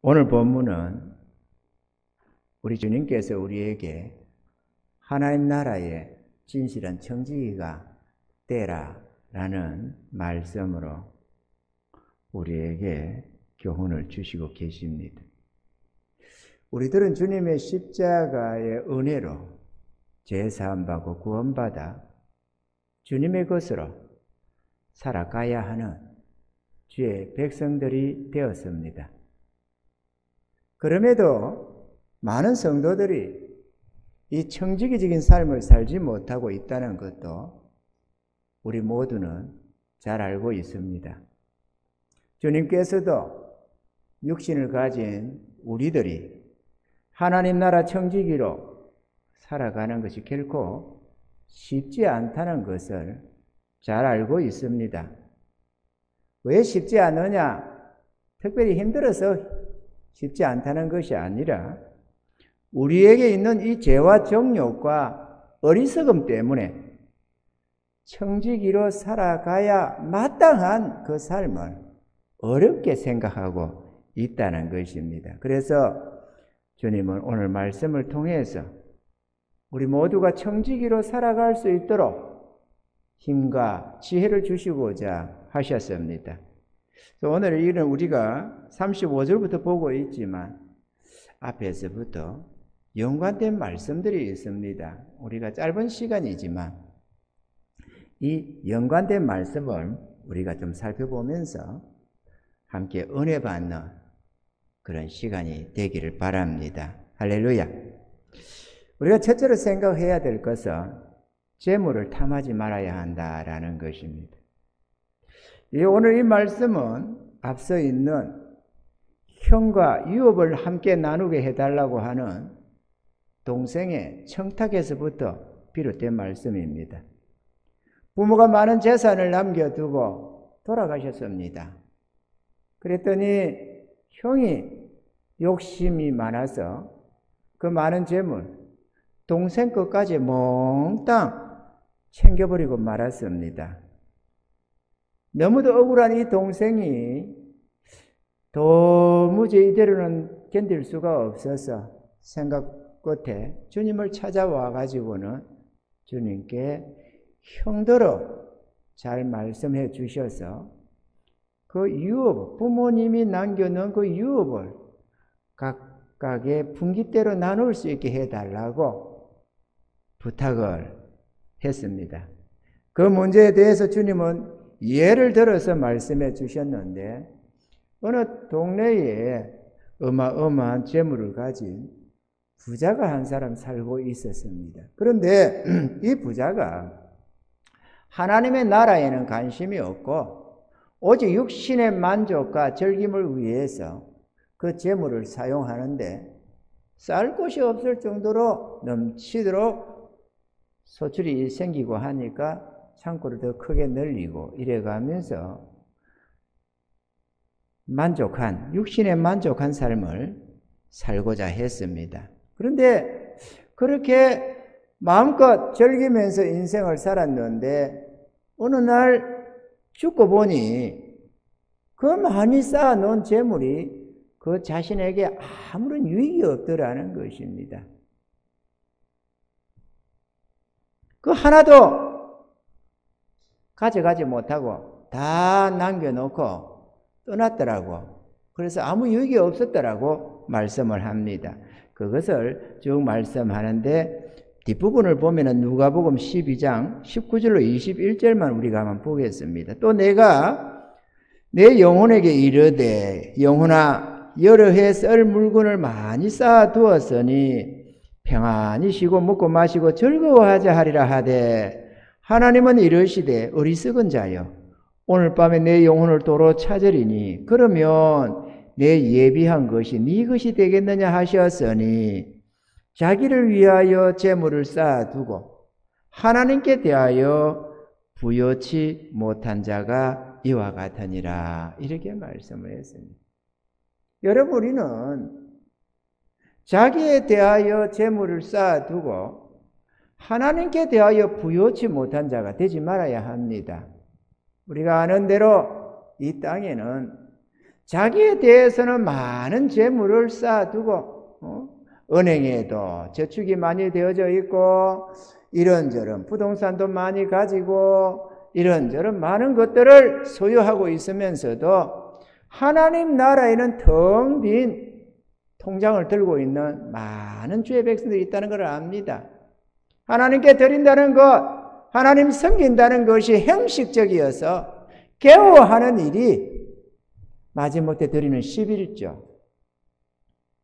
오늘 본문은 우리 주님께서 우리에게 하나님 나라의 진실한 청지기가 되라라는 말씀으로 우리에게 교훈을 주시고 계십니다. 우리들은 주님의 십자가의 은혜로 죄사함받고 구원받아 주님의 것으로 살아가야 하는 주의 백성들이 되었습니다. 그럼에도 많은 성도들이 이 청지기적인 삶을 살지 못하고 있다는 것도 우리 모두는 잘 알고 있습니다. 주님께서도 육신을 가진 우리들이 하나님 나라 청지기로 살아가는 것이 결코 쉽지 않다는 것을 잘 알고 있습니다. 왜 쉽지 않느냐? 특별히 힘들어서 쉽지 않다는 것이 아니라 우리에게 있는 이 죄와 정욕과 어리석음 때문에 청지기로 살아가야 마땅한 그 삶을 어렵게 생각하고 있다는 것입니다. 그래서 주님은 오늘 말씀을 통해서 우리 모두가 청지기로 살아갈 수 있도록 힘과 지혜를 주시고자 하셨습니다. 오늘 이는 우리가 35절부터 보고 있지만 앞에서부터 연관된 말씀들이 있습니다. 우리가 짧은 시간이지만 이 연관된 말씀을 우리가 좀 살펴보면서 함께 은혜 받는 그런 시간이 되기를 바랍니다. 할렐루야. 우리가 첫째로 생각해야 될 것은 재물을 탐하지 말아야 한다라는 것입니다. 오늘 이 말씀은 앞서 있는 형과 유업을 함께 나누게 해달라고 하는 동생의 청탁에서부터 비롯된 말씀입니다. 부모가 많은 재산을 남겨두고 돌아가셨습니다. 그랬더니 형이 욕심이 많아서 그 많은 재물 동생 것까지 몽땅 챙겨버리고 말았습니다. 너무도 억울한 이 동생이 도무지 이대로는 견딜 수가 없어서 생각 끝에 주님을 찾아와 가지고는 주님께 형더러 잘 말씀해 주셔서 그 유업, 부모님이 남겨놓은 그 유업을 각각의 분기대로 나눌 수 있게 해달라고 부탁을 했습니다. 그 문제에 대해서 주님은 예를 들어서 말씀해 주셨는데 어느 동네에 어마어마한 재물을 가진 부자가 한 사람 살고 있었습니다. 그런데 이 부자가 하나님의 나라에는 관심이 없고 오직 육신의 만족과 즐김을 위해서 그 재물을 사용하는데 쌀 곳이 없을 정도로 넘치도록 소출이 생기고 하니까 창고를 더 크게 늘리고 이래가면서 육신에 만족한 삶을 살고자 했습니다. 그런데 그렇게 마음껏 즐기면서 인생을 살았는데 어느 날 죽고 보니 그 많이 쌓아놓은 재물이 그 자신에게 아무런 유익이 없더라는 것입니다. 그 하나도 가져가지 못하고 다 남겨놓고 떠났더라고. 그래서 아무 유익이 없었더라고 말씀을 합니다. 그것을 쭉 말씀하는데 뒷부분을 보면은 누가복음 12장 19절로 21절만 우리가 한번 보겠습니다. 또 내가 내 영혼에게 이르되 영혼아 여러 해 쓸 물건을 많이 쌓아 두었으니 평안히 쉬고 먹고 마시고 즐거워하자 하리라 하되 하나님은 이르시되 어리석은 자여 오늘 밤에 내 영혼을 도로 찾으리니 그러면 내 예비한 것이 네 것이 되겠느냐 하셨으니 자기를 위하여 재물을 쌓아두고 하나님께 대하여 부여치 못한 자가 이와 같으니라 이렇게 말씀을 했습니다. 여러분 우리는 자기에 대하여 재물을 쌓아두고 하나님께 대하여 부여치 못한 자가 되지 말아야 합니다. 우리가 아는 대로 이 땅에는 자기에 대해서는 많은 재물을 쌓아두고 은행에도 저축이 많이 되어져 있고 이런저런 부동산도 많이 가지고 이런저런 많은 것들을 소유하고 있으면서도 하나님 나라에는 텅 빈 통장을 들고 있는 많은 주의 백성들이 있다는 걸 압니다. 하나님께 드린다는 것, 하나님 섬긴다는 것이 형식적이어서 개오하는 일이 마지못해 드리는 11조,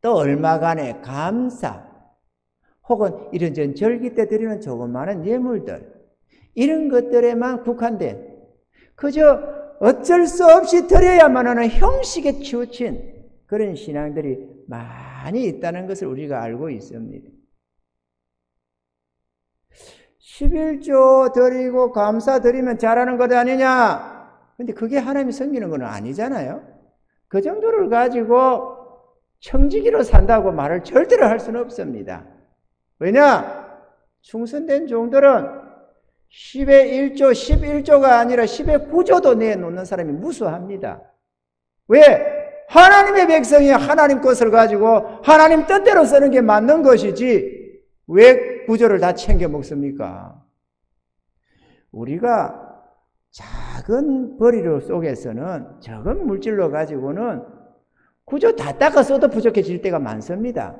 또 얼마간의 감사, 혹은 이런저런 절기 때 드리는 조그마한 예물들, 이런 것들에만 국한된, 그저 어쩔 수 없이 드려야만 하는 형식에 치우친 그런 신앙들이 많이 있다는 것을 우리가 알고 있습니다. 11조 드리고 감사 드리면 잘하는 것 아니냐? 근데 그게 하나님이 섬기는 건 아니잖아요. 그 정도를 가지고 청지기로 산다고 말을 절대로 할 수는 없습니다. 왜냐? 충성된 종들은 10의 1조, 11조가 아니라 10의 9조도 내놓는 사람이 무수합니다. 왜? 하나님의 백성이 하나님 것을 가지고 하나님 뜻대로 쓰는 게 맞는 것이지 왜 9조를 다 챙겨 먹습니까? 우리가 작은 벌이로 속에서는 적은 물질로 가지고는 9조 다 닦아 써도 부족해질 때가 많습니다.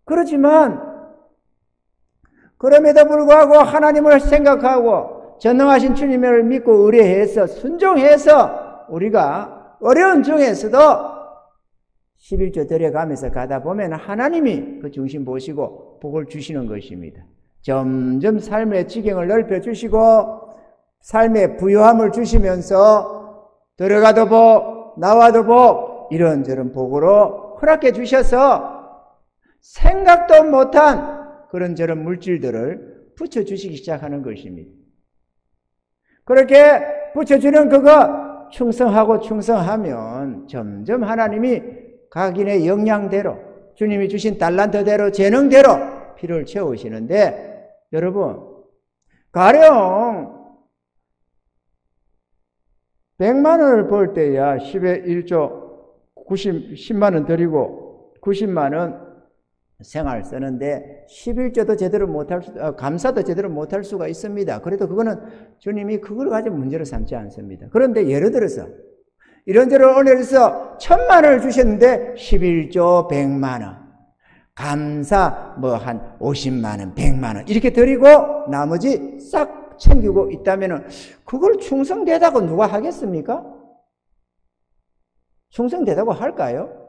그렇지만 그럼에도 불구하고 하나님을 생각하고 전능하신 주님을 믿고 의뢰해서 순종해서 우리가 어려운 중에서도 11조 드려가면서 가다 보면 하나님이 그 중심 보시고 복을 주시는 것입니다. 점점 삶의 지경을 넓혀주시고 삶의 부요함을 주시면서 들어가도 복, 나와도 복, 이런저런 복으로 허락해 주셔서 생각도 못한 그런저런 물질들을 붙여주시기 시작하는 것입니다. 그렇게 붙여주는 그거 충성하고 충성하면 점점 하나님이 각인의 역량대로 주님이 주신 달란트대로 재능대로 필요를 채우시는데 여러분 가령 100만 원을 벌 때야 10의 1조 10만 원 드리고 90만 원 생활 쓰는데 11조도 제대로 못할 감사도 제대로 못할 수가 있습니다. 그래도 그거는 주님이 그걸 가지고 문제로 삼지 않습니다. 그런데 예를 들어서 이런저런 은혜에서 1000만 원을 주셨는데 11조 100만 원 감사 뭐 한 50만 원 100만 원 이렇게 드리고 나머지 싹 챙기고 있다면은 그걸 충성되다고 누가 하겠습니까? 충성되다고 할까요?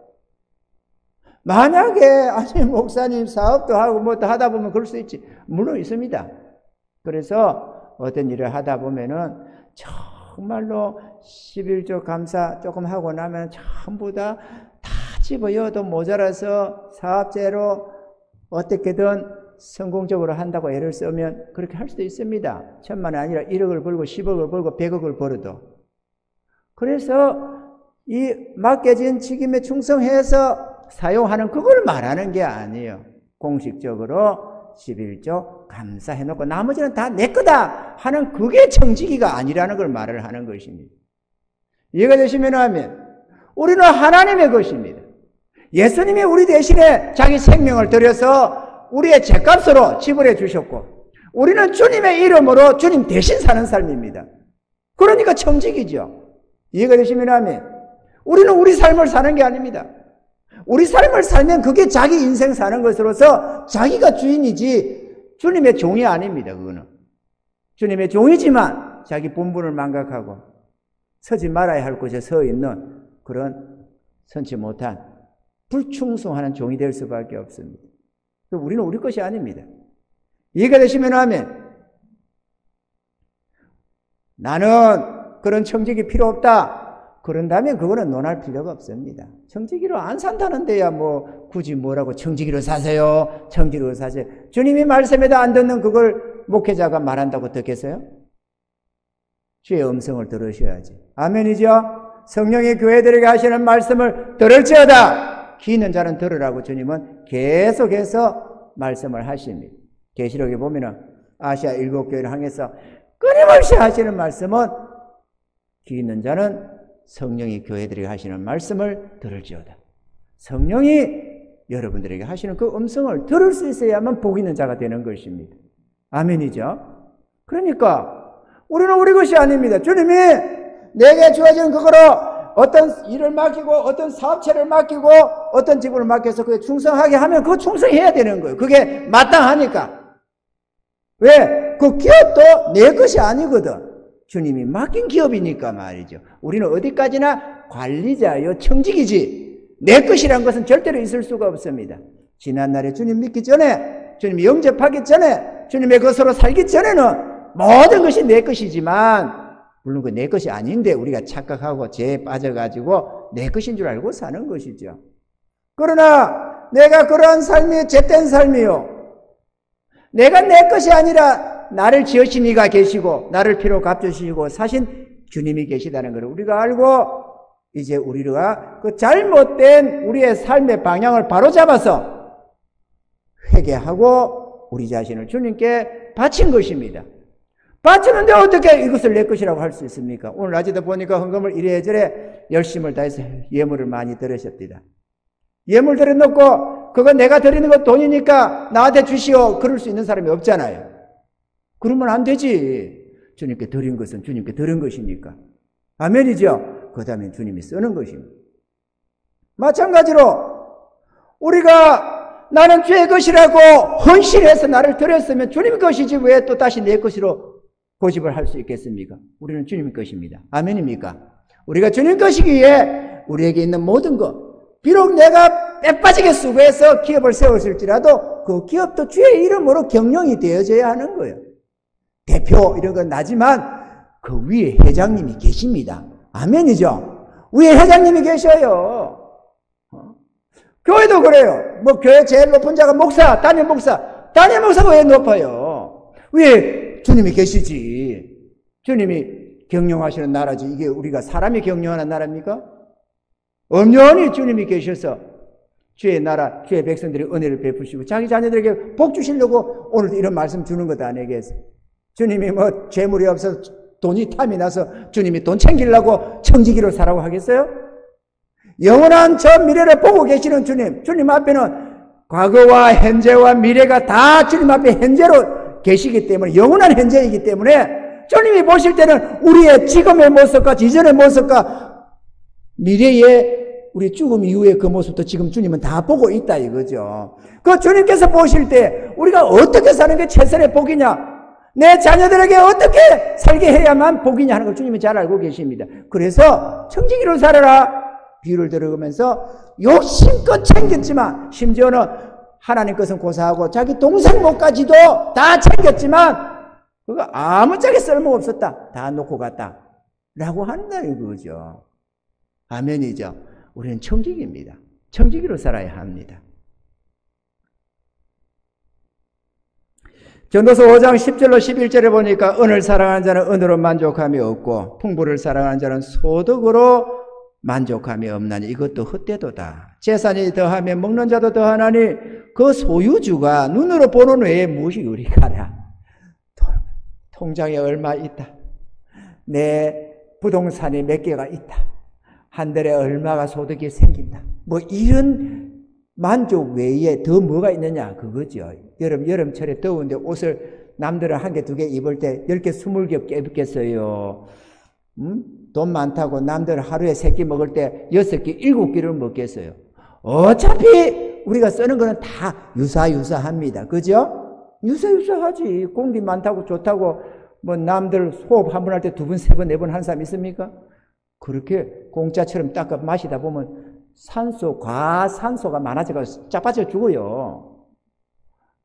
만약에 아니 목사님 사업도 하고 뭐도 하다 보면 그럴 수 있지. 물론 있습니다. 그래서 어떤 일을 하다 보면은 정말로 11조 감사 조금 하고 나면 전부 다 집어여도 모자라서 사업제로 어떻게든 성공적으로 한다고 애를 쓰면 그렇게 할 수도 있습니다. 1000만 원 아니라 1억을 벌고 10억을 벌고 100억을 벌어도. 그래서 이 맡겨진 직임에 충성해서 사용하는 그걸 말하는 게 아니에요. 공식적으로 11조 감사해놓고 나머지는 다 내 거다 하는 그게 청지기가 아니라는 걸 말을 하는 것입니다. 이해가 되시면 하면 우리는 하나님의 것입니다. 예수님이 우리 대신에 자기 생명을 들여서 우리의 죄값으로 지불해 주셨고 우리는 주님의 이름으로 주님 대신 사는 삶입니다. 그러니까 청지기죠. 이해가 되시면 하면 우리는 우리 삶을 사는 게 아닙니다. 우리 삶을 살면 그게 자기 인생 사는 것으로서 자기가 주인이지 주님의 종이 아닙니다. 그거는 주님의 종이지만 자기 본분을 망각하고 서지 말아야 할 곳에 서 있는 그런 선치 못한 불충성하는 종이 될 수밖에 없습니다. 우리는 우리 것이 아닙니다. 이해가 되시면 하면 나는 그런 청직이 필요 없다. 그런다면 그거는 논할 필요가 없습니다. 청지기로 안 산다는 데야 뭐 굳이 뭐라고 청지기로 사세요. 청지기로 사세요. 주님이 말씀에도 안 듣는 그걸 목회자가 말한다고 듣겠어요? 주의 음성을 들으셔야지. 아멘이죠? 성령이 교회들에게 하시는 말씀을 들을지어다. 귀 있는 자는 들으라고 주님은 계속해서 말씀을 하십니다. 계시록에 보면은 아시아 7교회를 향해서 끊임없이 하시는 말씀은 귀 있는 자는 성령이 교회들에게 하시는 말씀을 들을지어다. 성령이 여러분들에게 하시는 그 음성을 들을 수 있어야만 복 있는 자가 되는 것입니다. 아멘이죠? 그러니까 우리는 우리 것이 아닙니다. 주님이 내게 주어지는 그거로 어떤 일을 맡기고 어떤 사업체를 맡기고 어떤 직분을 맡겨서 그게 충성하게 하면 그거 충성해야 되는 거예요. 그게 마땅하니까. 왜? 그 기업도 내 것이 아니거든. 주님이 맡긴 기업이니까 말이죠. 우리는 어디까지나 관리자요, 청직이지 내 것이란 것은 절대로 있을 수가 없습니다. 지난날에 주님 믿기 전에, 주님 영접하기 전에, 주님의 것으로 살기 전에는 모든 것이 내 것이지만 물론 그 내 것이 아닌데 우리가 착각하고 죄에 빠져가지고 내 것인 줄 알고 사는 것이죠. 그러나 내가 그러한 삶이 죄된 삶이요. 내가 내 것이 아니라 나를 지으신 이가 계시고 나를 피로 값주시고 사신 주님이 계시다는 것을 우리가 알고 이제 우리가 그 잘못된 우리의 삶의 방향을 바로잡아서 회개하고 우리 자신을 주님께 바친 것입니다. 바치는데 어떻게 이것을 내 것이라고 할 수 있습니까? 오늘 낮에도 보니까 헌금을 이래저래 열심을 다해서 예물을 많이 드리셨습니다. 예물 드려놓고 그거 내가 드리는 거 돈이니까 나한테 주시오 그럴 수 있는 사람이 없잖아요. 그러면 안 되지. 주님께 드린 것은 주님께 드린 것이니까. 아멘이죠? 그 다음에 주님이 쓰는 것입니다. 마찬가지로 우리가 나는 주의 것이라고 헌신해서 나를 드렸으면 주님 것이지 왜 또 다시 내 것으로 고집을 할 수 있겠습니까? 우리는 주님 것입니다. 아멘입니까? 우리가 주님 것이기에 우리에게 있는 모든 것, 비록 내가 빼빠지게 수고해서 기업을 세웠을지라도 그 기업도 주의 이름으로 경영이 되어져야 하는 거예요. 대표 이런 건 나지만 그 위에 회장님이 계십니다. 아멘이죠? 위에 회장님이 계셔요. 교회도 그래요. 뭐 교회 제일 높은 자가 목사, 담임 목사가 왜 높아요? 위에 주님이 계시지. 주님이 경영하시는 나라지. 이게 우리가 사람이 경영하는 나라입니까? 엄연히 주님이 계셔서 주의 나라, 주의 백성들이 은혜를 베푸시고 자기 자녀들에게 복 주시려고 오늘도 이런 말씀 주는 것도 아니겠어요. 주님이 뭐 재물이 없어서 돈이 탐이 나서 주님이 돈 챙기려고 청지기로 살라고 하겠어요? 영원한 저 미래를 보고 계시는 주님 앞에는 과거와 현재와 미래가 다 주님 앞에 현재로 계시기 때문에 영원한 현재이기 때문에 주님이 보실 때는 우리의 지금의 모습과 이전의 모습과 미래의 우리 죽음 이후의 그 모습도 지금 주님은 다 보고 있다 이거죠. 그 주님께서 보실 때 우리가 어떻게 사는 게 최선의 복이냐, 내 자녀들에게 어떻게 살게 해야만 복이냐 하는 걸 주님이 잘 알고 계십니다. 그래서 청지기로 살아라 비유를 들어가면서 욕심껏 챙겼지만 심지어는 하나님 것은 고사하고 자기 동생 목까지도 다 챙겼지만 그거 아무짝에 쓸모없었다. 다 놓고 갔다. 라고 한다 이거죠. 아멘이죠. 우리는 청지기입니다. 청지기로 살아야 합니다. 전도서 5장 10절로 11절에 보니까 은을 사랑하는 자는 은으로 만족함이 없고 풍부를 사랑하는 자는 소득으로 만족함이 없나니 이것도 헛되도다. 재산이 더하면 먹는 자도 더하나니 그 소유주가 눈으로 보는 외에 무엇이 유리하랴. 통장에 얼마 있다. 내 부동산이 몇 개가 있다. 한 달에 얼마가 소득이 생긴다. 뭐 이런 만족 외에 더 뭐가 있느냐 그거죠. 여름철에 더운데 옷을 남들은 한 개, 두 개 입을 때 10개, 20개 입겠어요. 돈 많다고 남들 하루에 3끼 먹을 때 6끼, 7끼를 먹겠어요. 어차피 우리가 쓰는 거는 다 유사합니다. 그죠? 유사하지. 공기 많다고 좋다고 뭐 남들 호흡 한 번 할 때 2번, 3번, 4번 하는 사람 있습니까? 그렇게 공짜처럼 닦아 마시다 보면 과산소가 많아져서 짜빠져 죽어요.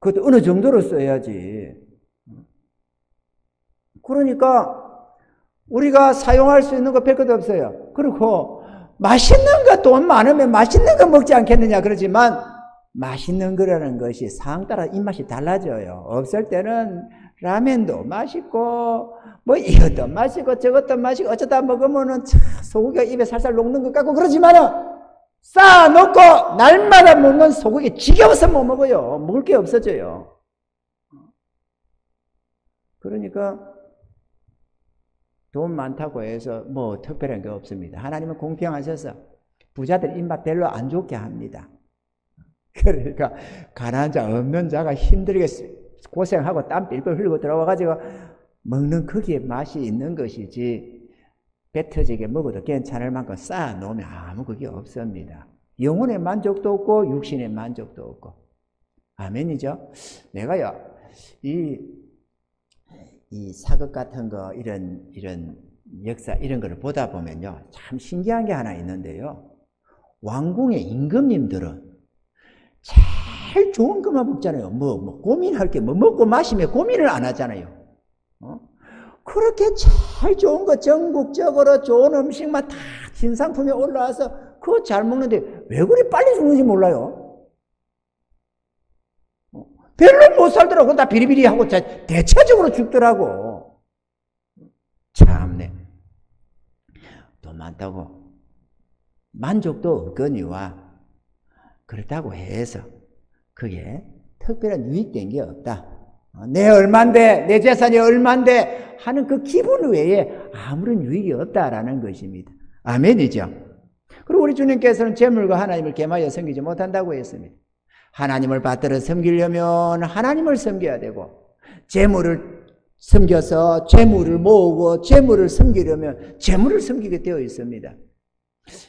그것도 어느 정도로 써야지. 그러니까 우리가 사용할 수 있는 거 별것도 없어요. 그리고 맛있는 거 돈 많으면 맛있는 거 먹지 않겠느냐 그러지만 맛있는 거라는 것이 상황 따라 입맛이 달라져요. 없을 때는 라면도 맛있고 뭐 이것도 맛있고 저것도 맛있고 어쩌다 먹으면은 소고기가 입에 살살 녹는 것 같고 그러지만은 쌓아놓고 날마다 먹는 소고기 지겨워서 못 먹어요. 먹을 게 없어져요. 그러니까 돈 많다고 해서 뭐 특별한 게 없습니다. 하나님은 공평하셔서 부자들 입맛 별로 안 좋게 합니다. 그러니까 가난한 자 없는 자가 힘들게 고생하고 땀 삘삘 흘리고 들어와가지고 먹는 거기에 맛이 있는 것이지 배 터지게 먹어도 괜찮을 만큼 쌓아놓으면 아무 그게 없습니다. 영혼의 만족도 없고 육신의 만족도 없고. 아멘이죠? 내가요 이 사극 같은 거 이런 역사 이런 거를 보다 보면요 참 신기한 게 하나 있는데요. 왕궁의 임금님들은 제일 좋은 것만 먹잖아요. 뭐 고민할 게 뭐 먹고 마시면 고민을 안 하잖아요. 그렇게 제일 좋은 거 전국적으로 좋은 음식만 다 진상품에 올라와서 그거 잘 먹는데 왜 그리 빨리 죽는지 몰라요. 별로 못 살더라고. 다 비리비리하고 대체적으로 죽더라고. 참네. 돈 많다고 만족도 없거니와 그렇다고 해서 그게 특별한 유익된 게 없다. 내 얼만데 내 재산이 얼만데 하는 그 기분 외에 아무런 유익이 없다라는 것입니다. 아멘이죠. 그리고 우리 주님께서는 재물과 하나님을 겸하여 섬기지 못한다고 했습니다. 하나님을 받들어 섬기려면 하나님을 섬겨야 되고 재물을 섬겨서 재물을 모으고 재물을 섬기려면 재물을 섬기게 되어 있습니다.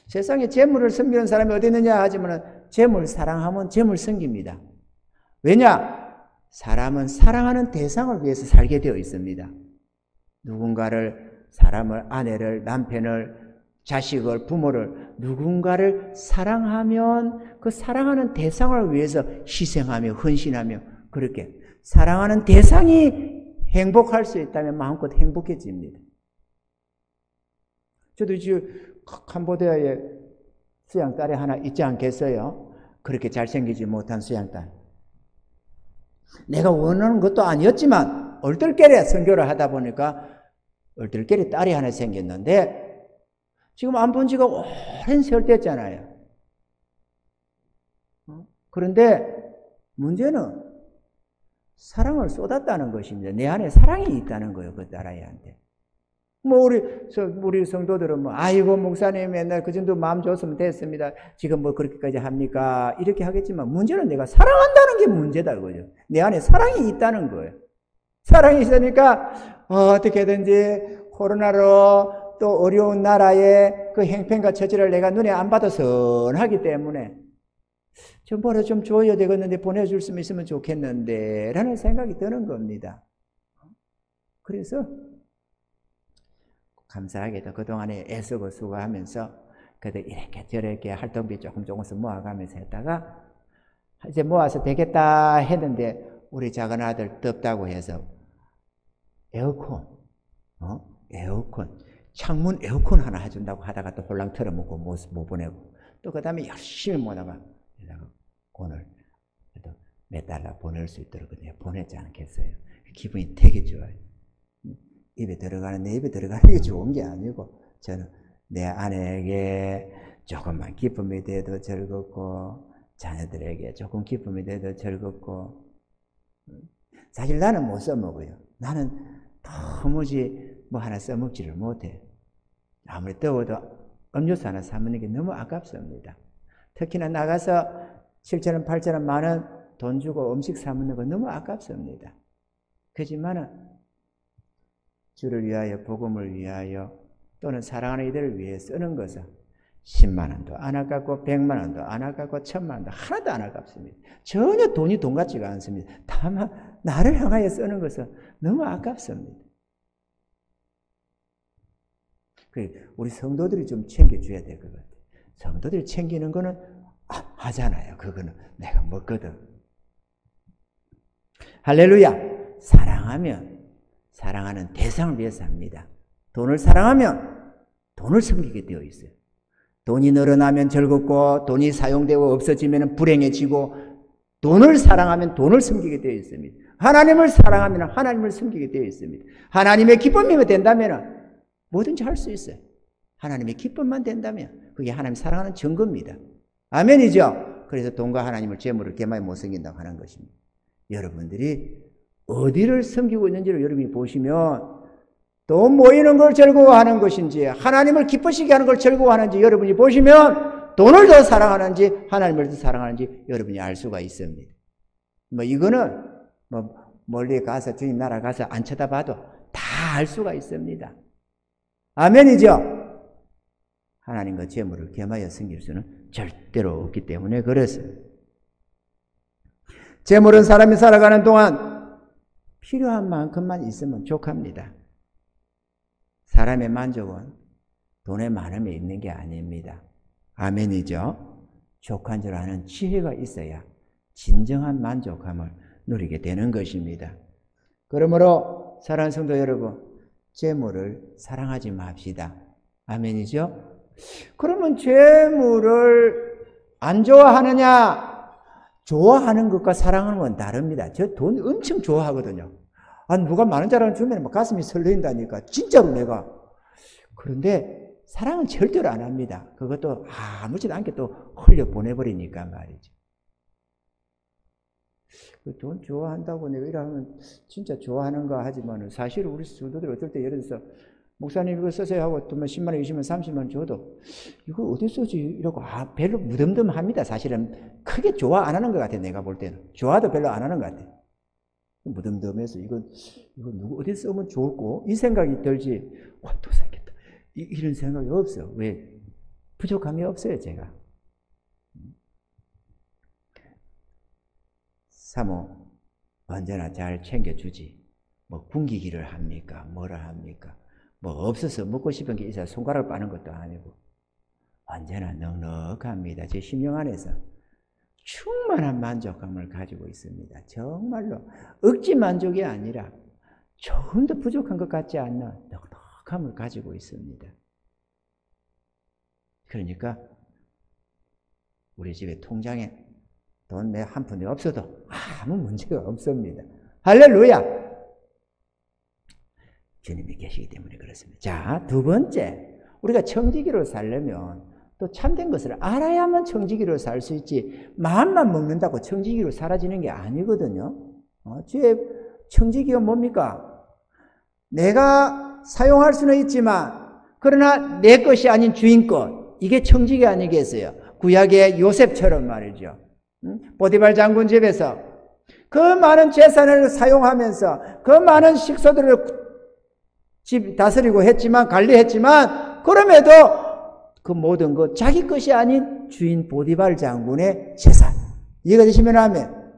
세상에 재물을 섬기는 사람이 어디 있느냐 하지만 재물 사랑하면 재물 섬깁니다. 왜냐? 사람은 사랑하는 대상을 위해서 살게 되어 있습니다. 누군가를, 사람을, 아내를, 남편을, 자식을, 부모를, 누군가를 사랑하면 그 사랑하는 대상을 위해서 희생하며 헌신하며 그렇게 사랑하는 대상이 행복할 수 있다면 마음껏 행복해집니다. 저도 지금 캄보디아에 수양딸이 하나 있지 않겠어요? 그렇게 잘생기지 못한 수양딸. 내가 원하는 것도 아니었지만 얼떨결에 선교를 하다 보니까 얼떨결에 딸이 하나 생겼는데 지금 안 본 지가 오랜 세월 됐잖아요. 그런데 문제는 사랑을 쏟았다는 것입니다. 내 안에 사랑이 있다는 거예요. 그 딸아이한테. 뭐 우리 성도들은 아이고 목사님 맨날 그 정도 마음 줬으면 됐습니다. 지금 뭐 그렇게까지 합니까? 이렇게 하겠지만 문제는 내가 사랑한다는 게 문제다 이거죠. 내 안에 사랑이 있다는 거예요. 사랑이 있으니까 어떻게든지 코로나로 또 어려운 나라의 그 행편과 처지를 내가 눈에 안 봐도 선하기 때문에 좀 뭐라 좀 줘야 되겠는데 보내줄 수 있으면 좋겠는데 라는 생각이 드는 겁니다. 그래서 감사하게도 그동안에 애쓰고 수고하면서 그래도 이렇게 저렇게 활동비 조금씩 모아가면서 했다가 이제 모아서 되겠다 했는데 우리 작은 아들 덥다고 해서 에어컨 창문 에어컨 하나 해준다고 하다가 또 홀랑 털어먹고 못 보내고 또 그 다음에 열심히 모다가 오늘 몇 달러 보낼 수 있도록 보냈지 않겠어요. 기분이 되게 좋아요. 입에 들어가는 내 입에 들어가는 게 좋은 게 아니고 저는 내 아내에게 조금만 기쁨이 돼도 즐겁고 자녀들에게 조금 기쁨이 돼도 즐겁고 사실 나는 못 써먹어요. 나는 도무지 뭐 하나 써먹지를 못해. 아무리 더워도 음료수 하나 사먹는 게 너무 아깝습니다. 특히나 나가서 7,000원, 8,000원, 만원 돈 주고 음식 사먹는 거 너무 아깝습니다. 그렇지만은 주를 위하여 복음을 위하여 또는 사랑하는 이들을 위해 쓰는 것은 10만 원도 안 아깝고 100만 원도 안 아깝고 1000만 원도 하나도 안 아깝습니다. 전혀 돈이 돈 같지가 않습니다. 다만 나를 향하여 쓰는 것은 너무 아깝습니다. 우리 성도들이 좀 챙겨줘야 될 것 같아요. 성도들이 챙기는 거는 하잖아요. 그거는 내가 먹거든. 할렐루야. 사랑하면 사랑하는 대상을 위해서 합니다. 돈을 사랑하면 돈을 섬기게 되어 있어요. 돈이 늘어나면 즐겁고 돈이 사용되고 없어지면 불행해지고 돈을 사랑하면 돈을 섬기게 되어 있습니다. 하나님을 사랑하면 하나님을 섬기게 되어 있습니다. 하나님의 기쁨이면 된다면 뭐든지 할 수 있어요. 하나님의 기쁨만 된다면 그게 하나님 사랑하는 증거입니다. 아멘이죠? 그래서 돈과 하나님을 재물을 개마에 못 섬긴다고 하는 것입니다. 여러분들이 어디를 섬기고 있는지를 여러분이 보시면 돈 모이는 걸 즐거워하는 것인지 하나님을 기쁘시게 하는 걸 즐거워하는지 여러분이 보시면 돈을 더 사랑하는지 하나님을 더 사랑하는지 여러분이 알 수가 있습니다. 뭐 이거는 뭐 멀리 가서 주님 나라 가서 안 쳐다봐도 다 알 수가 있습니다. 아멘이죠? 하나님과 재물을 겸하여 섬길 수는 절대로 없기 때문에 그렇습니다. 재물은 사람이 살아가는 동안 필요한 만큼만 있으면 족합니다. 사람의 만족은 돈의 많음에 있는 게 아닙니다. 아멘이죠? 족한 줄 아는 지혜가 있어야 진정한 만족함을 누리게 되는 것입니다. 그러므로 사랑하는 성도 여러분, 재물을 사랑하지 맙시다. 아멘이죠? 그러면 재물을 안 좋아하느냐? 좋아하는 것과 사랑하는 건 다릅니다. 저 돈 엄청 좋아하거든요. 누가 많은 자랑 주면 막 가슴이 설레인다니까. 진짜로 내가. 그런데 사랑은 절대로 안 합니다. 그것도 아무렇지도 않게 또 흘려 보내버리니까 말이죠. 돈 좋아한다고 내가 이러면 진짜 좋아하는가 하지만 사실 우리 성도들 어떨 때 예를 들어서 목사님 이거 쓰세요 하고 돈 10만 원, 20만 원, 30만 원 줘도 이거 어디 쓰지? 이러고 별로 무덤덤합니다. 사실은 크게 좋아 안 하는 것 같아요. 내가 볼 때는. 좋아도 별로 안 하는 것 같아요. 무덤덤해서 이거 누구 어디 쓰면 좋을까? 이 생각이 들지. 또 사겠다. 이런 생각이 없어. 왜? 부족함이 없어요, 제가. 사모 언제나 잘 챙겨주지. 뭐 굶기기를 합니까? 뭐라 합니까? 뭐 없어서 먹고 싶은 게 있어야 손가락을 빠는 것도 아니고 언제나 넉넉합니다. 제 심령 안에서 충만한 만족감을 가지고 있습니다. 정말로 억지 만족이 아니라 조금도 부족한 것 같지 않는 넉넉함을 가지고 있습니다. 그러니까 우리 집에 통장에 돈 내 한 푼이 없어도 아무 문제가 없습니다. 할렐루야! 주님이 계시기 때문에 그렇습니다. 자, 두 번째, 우리가 청지기로 살려면 또 참된 것을 알아야만 청지기로 살 수 있지 마음만 먹는다고 청지기로 사라지는 게 아니거든요. 주의 청지기가 뭡니까? 내가 사용할 수는 있지만 그러나 내 것이 아닌 주인 것, 이게 청지기 아니겠어요? 구약의 요셉처럼 말이죠. 보디발 장군 집에서 그 많은 재산을 사용하면서 그 많은 식소들을 집 다스리고 했지만 관리했지만 그럼에도 그 모든 것 자기 것이 아닌 주인 보디발 장군의 재산, 이해가 되시면 하면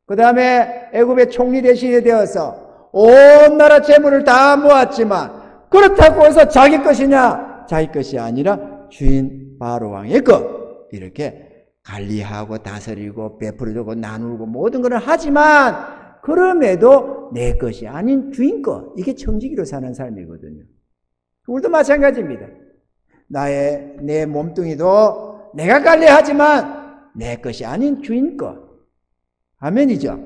그 다음에 애굽의 총리 대신이 되어서 온 나라 재물을 다 모았지만 그렇다고 해서 자기 것이냐? 자기 것이 아니라 주인 바로왕의 것, 이렇게 관리하고 다스리고 베풀어주고 나누고 모든 것을 하지만 그럼에도 내 것이 아닌 주인 것, 이게 청지기로 사는 삶이거든요. 우리도 마찬가지입니다. 내 몸뚱이도 내가 관리하지만 내 것이 아닌 주인 것. 아멘이죠.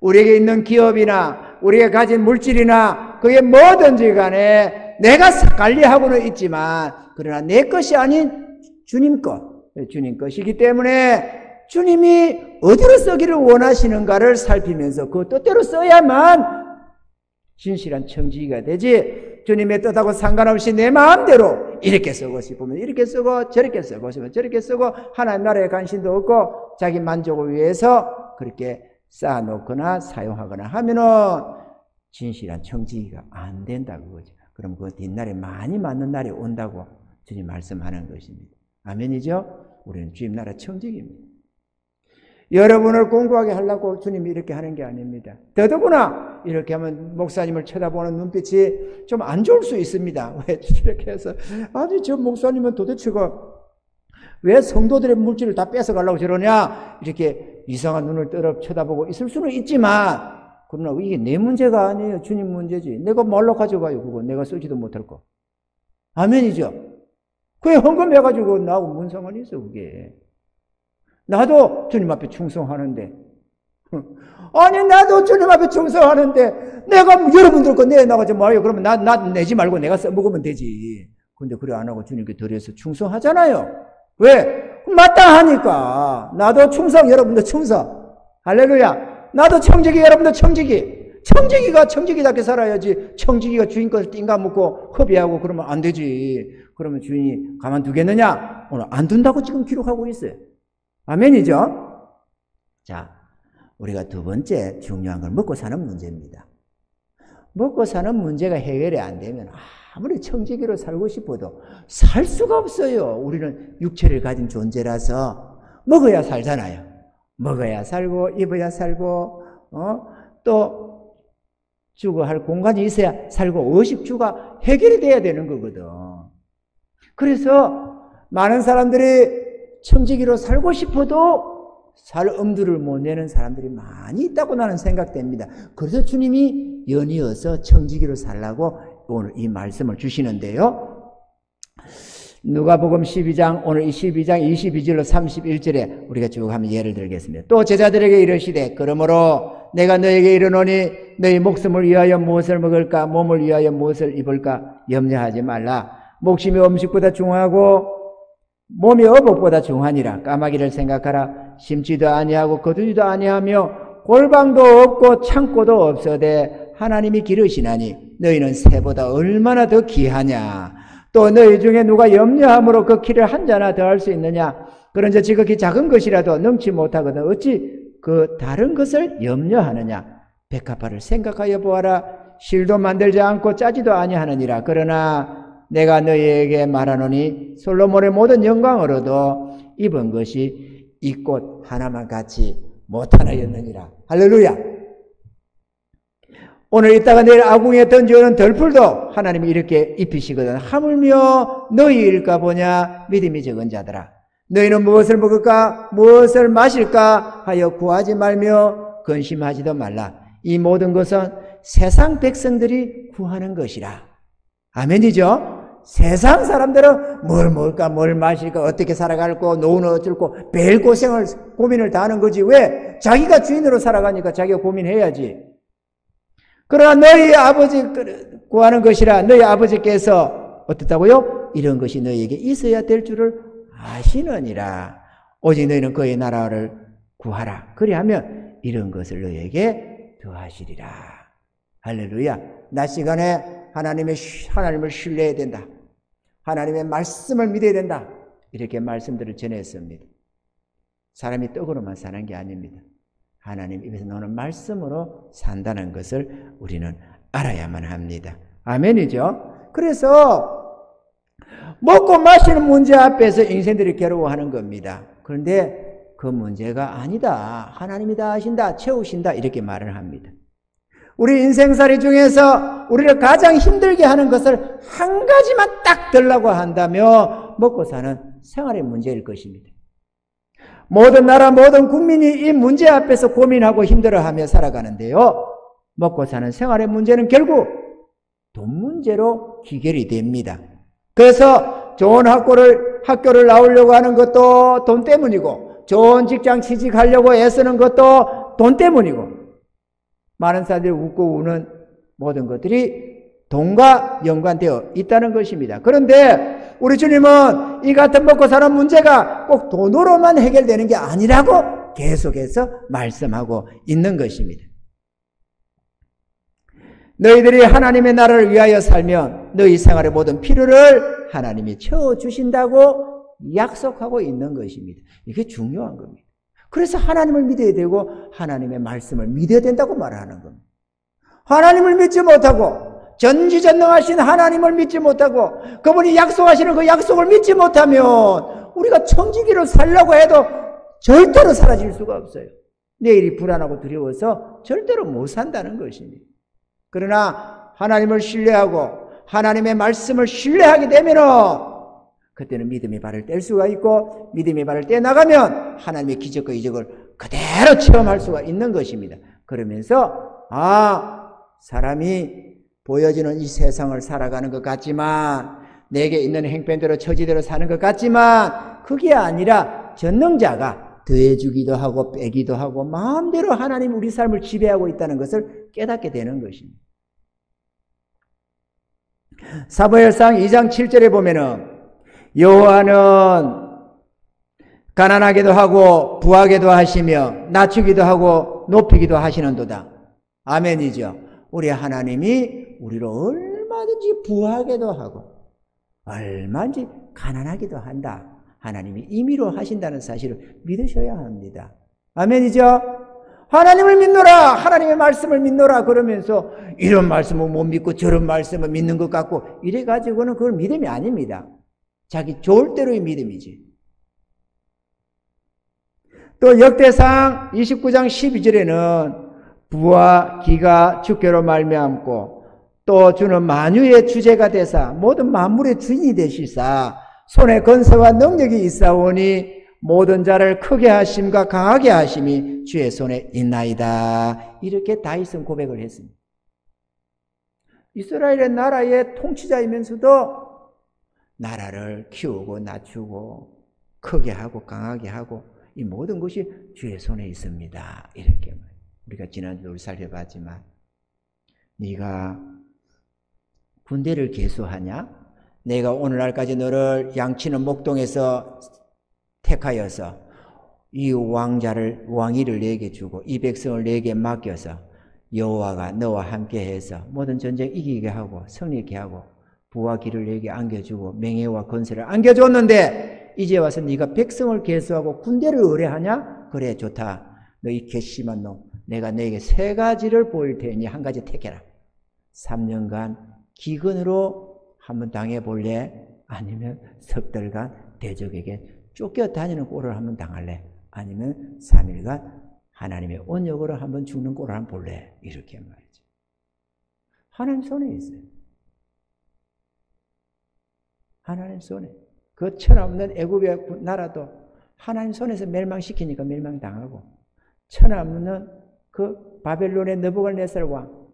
우리에게 있는 기업이나 우리가 가진 물질이나 그게 뭐든지 간에 내가 관리하고는 있지만 그러나 내 것이 아닌 주님 것, 주님 것이기 때문에 주님이 어디로 쓰기를 원하시는가를 살피면서 그 뜻대로 써야만 진실한 청지기가 되지, 주님의 뜻하고 상관없이 내 마음대로 이렇게 쓰고 싶으면 이렇게 쓰고 저렇게 쓰고 싶으면 저렇게 쓰고 하나님 나라에 관심도 없고 자기 만족을 위해서 그렇게 쌓아놓거나 사용하거나 하면은 진실한 청지기가 안 된다 그거죠. 그럼 그 뒷날에 많이 맞는 날이 온다고 주님 말씀하는 것입니다. 아멘이죠? 우리는 주님 나라 청지기입니다. 여러분을 공부하게 하려고 주님이 이렇게 하는 게 아닙니다. 더더구나 이렇게 하면 목사님을 쳐다보는 눈빛이 좀 안 좋을 수 있습니다. 왜 이렇게 해서 아니 저 목사님은 도대체가 왜 성도들의 물질을 다 뺏어가려고 저러냐, 이렇게 이상한 눈을 떠러 쳐다보고 있을 수는 있지만 그러나 이게 내 문제가 아니에요. 주님 문제지. 내가 뭘로 가져가요 그거. 내가 쓰지도 못할 거. 아멘이죠. 그게 헌금해가지고 나하고 뭔 상관이 있어 그게. 나도 주님 앞에 충성하는데 아니 나도 주님 앞에 충성하는데 내가 여러분들 거 내놔가지 말아요. 그러면 나 내지 말고 내가 써먹으면 되지. 근데 그래 안 하고 주님께 드려서 충성하잖아요. 왜? 마땅하니까. 나도 충성, 여러분도 충성. 할렐루야. 나도 청지기, 여러분도 청지기. 청지기답게 살아야지. 청지기가 주인 것을 띵가먹고 허비하고 그러면 안 되지. 그러면 주인이 가만두겠느냐? 오늘 안 둔다고 지금 기록하고 있어요. 아멘이죠? 자, 우리가 두 번째 중요한 건 먹고 사는 문제입니다. 먹고 사는 문제가 해결이 안 되면 아무리 청지기로 살고 싶어도 살 수가 없어요. 우리는 육체를 가진 존재라서 먹어야 살잖아요. 먹어야 살고 입어야 살고 또 주거 할 공간이 있어야 살고 의식주가 해결이 돼야 되는 거거든. 그래서 많은 사람들이 청지기로 살고 싶어도 살 엄두를 못 내는 사람들이 많이 있다고 나는 생각됩니다. 그래서 주님이 연이어서 청지기로 살라고 오늘 이 말씀을 주시는데요. 누가복음 12장, 오늘 이 12장 22절로 31절에 우리가 쭉 한번 예를 들겠습니다. 또 제자들에게 이르시되 그러므로 내가 너에게 이르노니 너희 목숨을 위하여 무엇을 먹을까 몸을 위하여 무엇을 입을까 염려하지 말라. 목숨이 음식보다 중하고 몸이 어복보다 중하니라. 까마귀를 생각하라. 심지도 아니하고 거두지도 아니하며 골방도 없고 창고도 없어되 하나님이 기르시나니 너희는 새보다 얼마나 더 귀하냐. 또 너희 중에 누가 염려함으로 그 키를 한 자나 더 할 수 있느냐. 그런즉 지극히 작은 것이라도 능치 못하거든 어찌 그 다른 것을 염려하느냐. 백합화를 생각하여 보아라. 실도 만들지 않고 짜지도 아니하느니라. 그러나 내가 너희에게 말하노니 솔로몬의 모든 영광으로도 입은 것이 이 꽃 하나만 같이 못하나였느니라. 할렐루야. 오늘 이따가 내일 아궁이에 던져오는 덜풀도 하나님이 이렇게 입히시거든. 하물며 너희일까 보냐. 믿음이 적은 자들아. 너희는 무엇을 먹을까 무엇을 마실까 하여 구하지 말며 근심하지도 말라. 이 모든 것은 세상 백성들이 구하는 것이라. 아멘이죠? 세상 사람들은 뭘 먹을까 뭘 마실까 어떻게 살아갈까 노후는 어쩔고 매일 고민을 다 하는 거지. 왜? 자기가 주인으로 살아가니까 자기가 고민해야지. 그러나 너희 아버지 구하는 것이라. 너희 아버지께서 어떻다고요? 이런 것이 너희에게 있어야 될 줄을 아시느니라. 오직 너희는 그의 나라를 구하라. 그리하면 이런 것을 너희에게 더하시리라. 할렐루야. 낮 시간에 하나님을 신뢰해야 된다. 하나님의 말씀을 믿어야 된다. 이렇게 말씀들을 전했습니다. 사람이 떡으로만 사는 게 아닙니다. 하나님 입에서 나오는 말씀으로 산다는 것을 우리는 알아야만 합니다. 아멘이죠? 그래서 먹고 마시는 문제 앞에서 인생들이 괴로워하는 겁니다. 그런데 그 문제가 아니다. 하나님이 다 하신다. 채우신다. 이렇게 말을 합니다. 우리 인생살이 중에서 우리를 가장 힘들게 하는 것을 한 가지만 딱 들라고 한다면 먹고 사는 생활의 문제일 것입니다. 모든 나라 모든 국민이 이 문제 앞에서 고민하고 힘들어하며 살아가는데요. 먹고 사는 생활의 문제는 결국 돈 문제로 귀결이 됩니다. 그래서 좋은 학교를 나오려고 하는 것도 돈 때문이고 좋은 직장 취직하려고 애쓰는 것도 돈 때문이고 많은 사람들이 웃고 우는 모든 것들이 돈과 연관되어 있다는 것입니다. 그런데 우리 주님은 이 같은 먹고 사는 문제가 꼭 돈으로만 해결되는 게 아니라고 계속해서 말씀하고 있는 것입니다. 너희들이 하나님의 나라를 위하여 살면 너희 생활의 모든 필요를 하나님이 채워주신다고 약속하고 있는 것입니다. 이게 중요한 겁니다. 그래서 하나님을 믿어야 되고 하나님의 말씀을 믿어야 된다고 말하는 겁니다. 하나님을 믿지 못하고 전지전능하신 하나님을 믿지 못하고 그분이 약속하시는 그 약속을 믿지 못하면 우리가 청지기로 살려고 해도 절대로 사라질 수가 없어요. 내일이 불안하고 두려워서 절대로 못 산다는 것입니다. 그러나 하나님을 신뢰하고 하나님의 말씀을 신뢰하게 되면은 그때는 믿음의 발을 뗄 수가 있고 믿음의 발을 떼나가면 하나님의 기적과 이적을 그대로 체험할 수가 있는 것입니다. 그러면서 사람이 보여지는 이 세상을 살아가는 것 같지만 내게 있는 행편대로 처지대로 사는 것 같지만 그게 아니라 전능자가 더해주기도 하고 빼기도 하고 마음대로 하나님 우리 삶을 지배하고 있다는 것을 깨닫게 되는 것입니다. 사무엘상 2장 7절에 보면은 여호와는 가난하게도 하고 부하게도 하시며 낮추기도 하고 높이기도 하시는도다. 아멘이죠. 우리 하나님이 우리를 얼마든지 부하게도 하고 얼마든지 가난하기도 한다. 하나님이 임의로 하신다는 사실을 믿으셔야 합니다. 아멘이죠. 하나님을 믿노라, 하나님의 말씀을 믿노라 그러면서 이런 말씀은 못 믿고 저런 말씀은 믿는 것 같고 이래가지고는 그건 믿음이 아닙니다. 자기 좋을 대로의 믿음이지. 또 역대상 29장 12절에는 부와 기가 주께로 말미암고 또 주는 만유의 주제가 되사 모든 만물의 주인이 되시사 손에 권세와 능력이 있사오니 모든 자를 크게 하심과 강하게 하심이 주의 손에 있나이다. 이렇게 다윗은 고백을 했습니다. 이스라엘의 나라의 통치자이면서도 나라를 키우고 낮추고 크게 하고 강하게 하고 이 모든 것이 주의 손에 있습니다. 이렇게 우리가 지난주에 살펴봤지만 네가 군대를 계수하냐? 내가 오늘날까지 너를 양치는 목동에서 택하여서 이 왕위를 내게 주고 이 백성을 내게 맡겨서 여호와가 너와 함께해서 모든 전쟁 이기게 하고 승리케 하고 부와 기를 내게 안겨주고 명예와 권세를 안겨줬는데 이제 와서 네가 백성을 계수하고 군대를 의뢰하냐? 그래 좋다. 너 이 괘씸한 놈 내가 너에게 세 가지를 보일 테니 한 가지 택해라. 3년간 기근으로 한번 당해볼래? 아니면 석 달간 대적에게 쫓겨다니는 꼴을 한번 당할래? 아니면 3일간 하나님의 언역으로 한번 죽는 꼴을 한번 볼래? 이렇게 말이죠. 하나님 손에 있어요. 하나님 손에. 그 천하없는 애굽의 나라도 하나님 손에서 멸망시키니까 멸망당하고 천하없는 그 바벨론의 느부갓네살 왕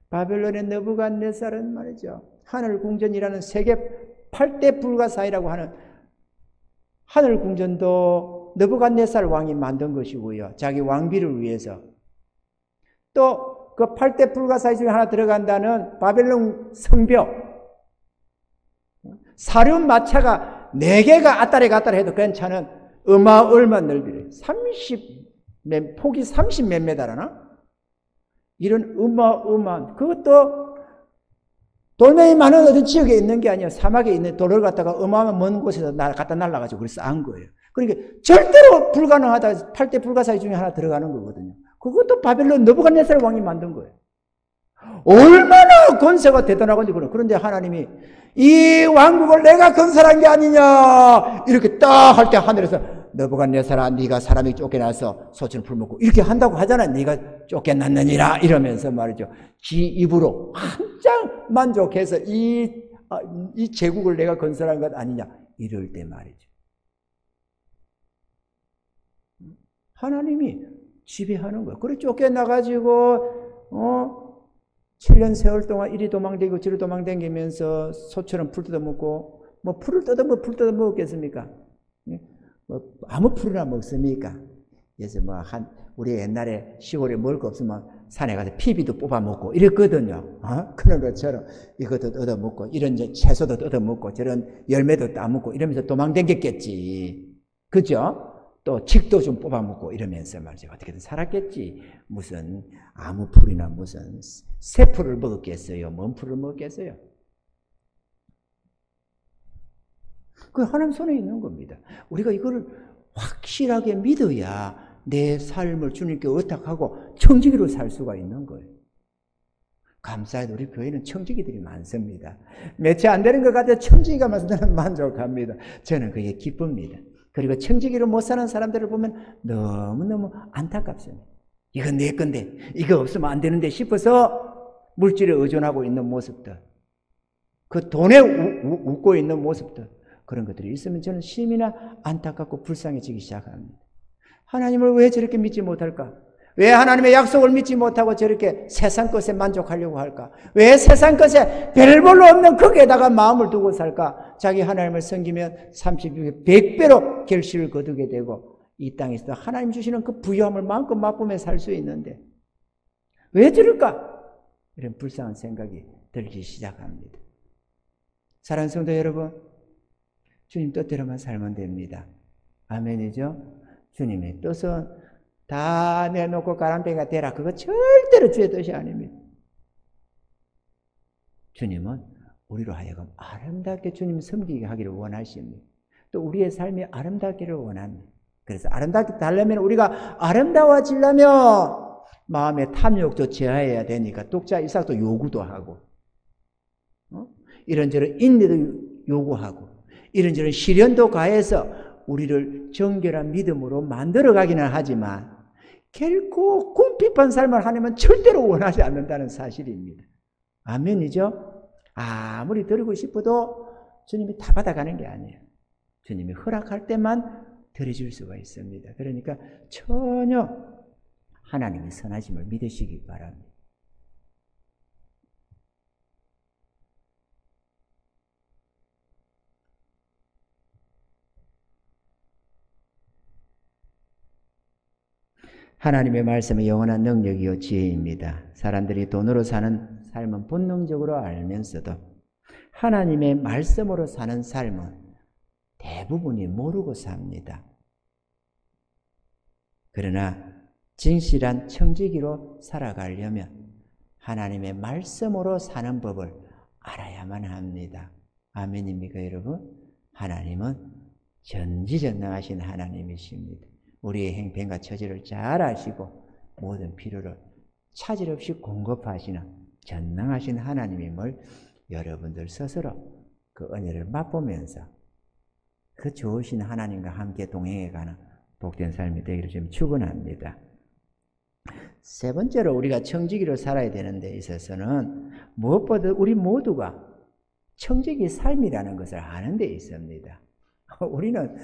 바벨론의 느부갓네살은 말이죠. 하늘궁전이라는 세계 8대 불가사의라고 하는 하늘궁전도 느부갓네살 왕이 만든 것이고요. 자기 왕비를 위해서. 또 그 8대 불가사의 중에 하나 들어간다는 바벨론 성벽. 사륜 마차가 4개가 아따리 갔다리 해도 괜찮은 얼마 넓이래. 폭이 30 몇 메다라나? 이런 어마어마한, 그것도 돌멩이 많은 어떤 지역에 있는 게 아니야. 사막에 있는 돌을 갖다가 어마어마한 먼 곳에서 갖다 날라가지고 그래서 한 거예요. 그러니까 절대로 불가능하다. 8대 불가사의 중에 하나 들어가는 거거든요. 그것도 바벨론 느부갓네살 왕이 만든 거예요. 얼마나 권세가 대단하건지. 그런데 하나님이 이 왕국을 내가 건설한 게 아니냐 이렇게 딱 할 때 하늘에서 느부갓네살아 네가 사람이 쫓겨나서 소처럼 풀먹고 이렇게 한다고 하잖아요. 네가 쫓겨났느니라 이러면서 말이죠. 지 입으로 한장 만족해서 이 제국을 내가 건설한 것 아니냐 이럴 때 말이죠. 하나님이 지배하는 거예요. 그래 쫓겨나가지고 7년 세월 동안 이리 도망다니고 저리 도망다니면서 소처럼 풀 뜯어먹고 뭐 풀을 풀 뜯어먹었겠습니까? 아무 풀이나 먹습니까? 그래서 우리 옛날에 시골에 먹을 거 없으면 산에 가서 피비도 뽑아먹고 이랬거든요. 그런 것처럼 이것도 얻어먹고 이런 채소도 얻어먹고 저런 열매도 따먹고 이러면서 도망다녔겠지. 그죠? 또 칡도 좀 뽑아먹고 이러면서 말이죠. 어떻게든 살았겠지. 무슨 아무 풀이나 무슨 새 풀을 먹었겠어요? 뭔 풀을 먹었겠어요? 그 하나님 손에 있는 겁니다. 우리가 이거를 확실하게 믿어야 내 삶을 주님께 의탁하고 청지기로 살 수가 있는 거예요. 감사해도 우리 교회는 청지기들이 많습니다. 며칠 안 되는 것 같아요. 청지기가 많아서 저는 만족합니다. 저는 그게 기쁩니다. 그리고 청지기로 못 사는 사람들을 보면 너무너무 안타깝습니다. 이건 내 건데 이거 없으면 안 되는데 싶어서 물질에 의존하고 있는 모습들, 그 돈에 웃고 있는 모습들, 그런 것들이 있으면 저는 심히나 안타깝고 불쌍해지기 시작합니다. 하나님을 왜 저렇게 믿지 못할까? 왜 하나님의 약속을 믿지 못하고 저렇게 세상 것에 만족하려고 할까? 왜 세상 것에 별볼로 없는 거기에다가 마음을 두고 살까? 자기 하나님을 섬기면 36에 100배로 결실을 거두게 되고 이 땅에서 하나님 주시는 그 부유함을 마음껏 맛보며 살 수 있는데 왜 저럴까? 이런 불쌍한 생각이 들기 시작합니다. 사랑하는 성도 여러분, 주님 뜻대로만 살면 됩니다. 아멘이죠? 주님의 뜻은 다 내놓고 가람뱅이가 되라. 그거 절대로 주의 뜻이 아닙니다. 주님은 우리로 하여금 아름답게 주님 섬기게 하기를 원하십니다. 또 우리의 삶이 아름답기를 원합니다. 그래서 아름답게 하려면 우리가 아름다워지려면 마음의 탐욕도 제하해야 되니까 독자 이삭도 요구도 하고 이런저런 인내도 요구하고 이런저런 시련도 가해서 우리를 정결한 믿음으로 만들어가기는 하지만 결코 궁핍한 삶을 하려면 절대로 원하지 않는다는 사실입니다. 아멘이죠? 아무리 드리고 싶어도 주님이 다 받아가는 게 아니에요. 주님이 허락할 때만 드려줄 수가 있습니다. 그러니까 전혀 하나님의 선하심을 믿으시기 바랍니다. 하나님의 말씀은 영원한 능력이요 지혜입니다. 사람들이 돈으로 사는 삶은 본능적으로 알면서도 하나님의 말씀으로 사는 삶은 대부분이 모르고 삽니다. 그러나 진실한 청지기로 살아가려면 하나님의 말씀으로 사는 법을 알아야만 합니다. 아멘입니까, 여러분? 하나님은 전지전능하신 하나님이십니다. 우리의 행편과 처지를 잘 아시고 모든 필요를 차질 없이 공급하시는 전능하신 하나님임을 여러분들 스스로 그 은혜를 맛보면서 그 좋으신 하나님과 함께 동행해가는 복된 삶이 되기를 좀 축원합니다. 세 번째로 우리가 청지기로 살아야 되는 데 있어서는 무엇보다 우리 모두가 청지기 삶이라는 것을 아는 데 있습니다. 우리는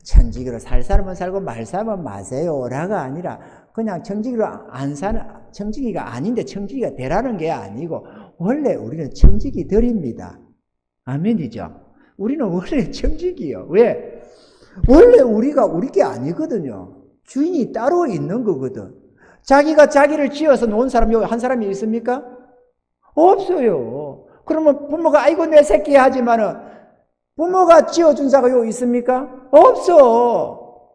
청지기로 살 사람은 살고 말 사람은 마세요라가 아니라 그냥 청지기로 안 사는 청지기가 아닌데 청지기가 되라는 게 아니고 원래 우리는 청지기들입니다. 아멘이죠? 우리는 원래 청지기요. 왜? 원래 우리가 우리 게 아니거든요. 주인이 따로 있는 거거든. 자기가 자기를 지어서 놓은 사람이 한 사람이 있습니까? 없어요. 그러면 부모가 아이고 내 새끼 하지만은 부모가 지어준 자가 요 있습니까? 없어.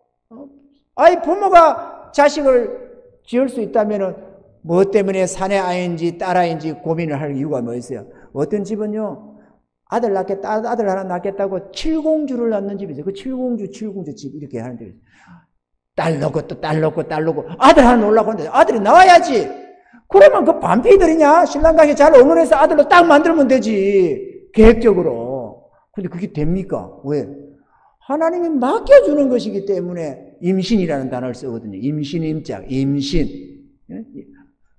아이 부모가 자식을 지을 수 있다면은 뭐 때문에 사내 아이인지 딸 아이인지 고민을 할 이유가 뭐 있어요? 어떤 집은요 아들 하나 낳겠다고 칠공주를 낳는 집이 있어요. 그 칠공주 집 이렇게 하는 집이 있어요. 딸 넣고 또 딸 넣고 딸 넣고 아들 하나 놓으려고 하는데 아들이 나와야지. 그러면 그 반피들이냐? 신랑관계 잘 응원해서 아들로 딱 만들면 되지. 계획적으로. 근데 그게 됩니까? 왜? 하나님이 맡겨주는 것이기 때문에 임신이라는 단어를 쓰거든요. 임신 임자, 임신.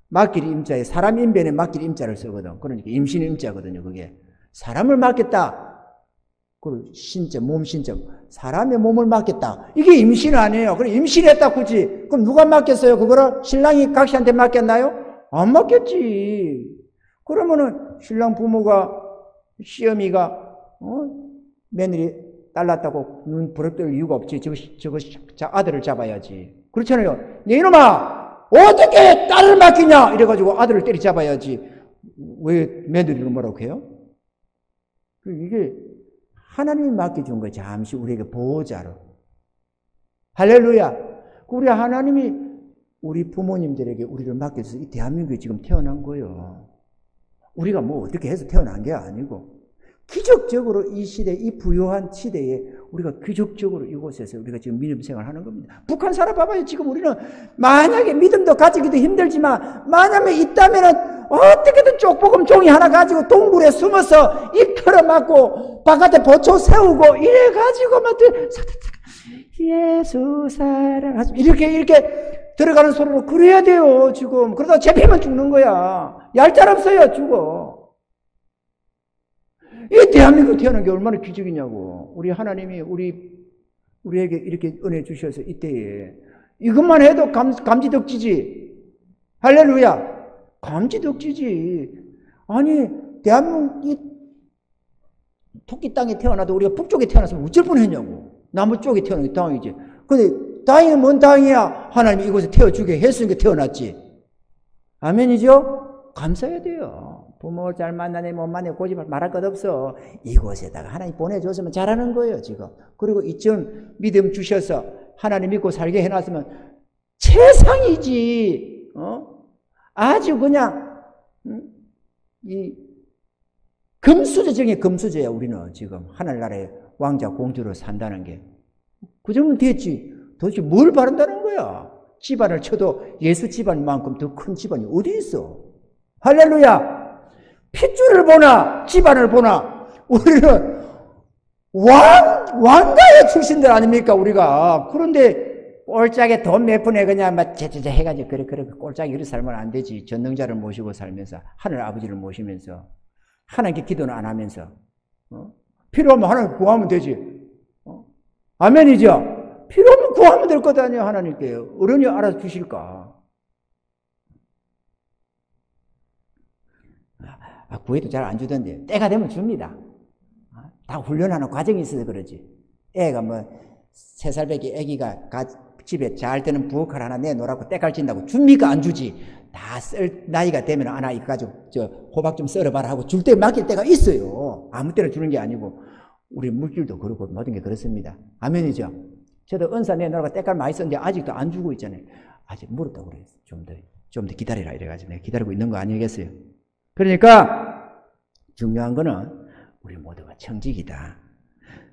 맡길 임자에 사람 임변에 맡길 임자를 쓰거든. 그러니까 임신 임자거든요. 그게. 사람을 맡겠다. 그 신자, 몸 신자. 사람의 몸을 맡겠다. 이게 임신 아니에요. 그럼 임신했다 굳이. 그럼 누가 맡겠어요? 그거를 신랑이 각시한테 맡겼나요? 안 맡겼지. 그러면은 신랑 부모가 시어미가 며느리 딸 낳았다고 눈 부릅뜨릴 이유가 없지. 저거 아들을 잡아야지. 그렇잖아요. 네 이놈아 어떻게 딸을 맡기냐 이래가지고 아들을 때리잡아야지. 왜 며느리를 뭐라고 해요? 이게 하나님이 맡겨준 거예요. 잠시 우리에게 보호자로. 할렐루야. 우리 하나님이 우리 부모님들에게 우리를 맡겨서 이 대한민국에 지금 태어난 거예요. 우리가 뭐 어떻게 해서 태어난 게 아니고 기적적으로 이 시대, 이 부유한 시대에 우리가 기적적으로 이곳에서 우리가 지금 믿음 생활을 하는 겁니다. 북한 살아봐봐요. 지금 우리는 만약에 믿음도 가지기도 힘들지만 만약에 있다면은 어떻게든 쪽보금 종이 하나 가지고 동굴에 숨어서 입 털어맞고 바깥에 보초 세우고 이래가지고 막 예수 사랑하시 이렇게 들어가는 소리로 그래야 돼요. 지금 그러다 잡히면 죽는 거야. 얄짤없어요. 죽어. 이 대한민국 태어난 게 얼마나 기적이냐고. 우리 하나님이 우리에게 이렇게 은혜 주셔서 이때에 이것만 해도 감지덕지지. 할렐루야. 감지덕지지. 아니 대한민국 토끼 땅에 태어나도 우리가 북쪽에 태어났으면 어쩔 뻔했냐고. 나무 쪽에 태어난 게 당이지. 근데 다행히 뭔 당이야. 하나님이 이곳에 태워주게 했으니까 태어났지. 아멘이죠? 감사해야 돼요. 부모 잘 만나네 못 만나네 고집을 말할 것 없어. 이곳에다가 하나님 보내줬으면 잘하는 거예요 지금. 그리고 이쯤 믿음 주셔서 하나님 믿고 살게 해놨으면 최상이지. 아주 그냥 이 금수저 중에 금수저야. 우리는 지금 하늘나라에 왕자 공주로 산다는 게. 그 정도면 됐지. 도대체 뭘 바란다는 거야? 집안을 쳐도 예수 집안만큼 더 큰 집안이 어디 있어? 할렐루야! 핏줄을 보나 집안을 보나 우리는 왕가의 출신들 아닙니까 우리가. 그런데 꼴짝에 돈 몇 푼에 그냥 막 제제제 해가지고 그래 꼴짝이 그렇게 살면 안 되지. 전능자를 모시고 살면서 하늘 아버지를 모시면서 하나님께 기도는 안 하면서 필요하면 하나님 구하면 되지. 아멘이죠. 필요하면 구하면 될 것 아니야. 하나님께 어른이 알아서 주실까. 구해도 잘 안 주던데 때가 되면 줍니다. 다 훈련하는 과정이 있어서 그러지. 애가 뭐 3살밖에 애기가 집에 잘 때는 부엌을 하나 내놓으라고 때깔친다고 줍니까? 안 주지. 다 쓸 나이가 되면 하나 이거 가지고 호박 좀 썰어봐라 하고 줄 때 맡길 때가 있어요. 아무 때나 주는 게 아니고 우리 물질도 그렇고 모든 게 그렇습니다. 아멘이죠. 저도 은사 내놓으라고 때깔 많이 썼는데 아직도 안 주고 있잖아요. 아직 물었다고 그래요. 좀 더 기다리라 이래가지고 내가 기다리고 있는 거 아니겠어요? 그러니까 중요한 거는 우리 모두가 청직이다.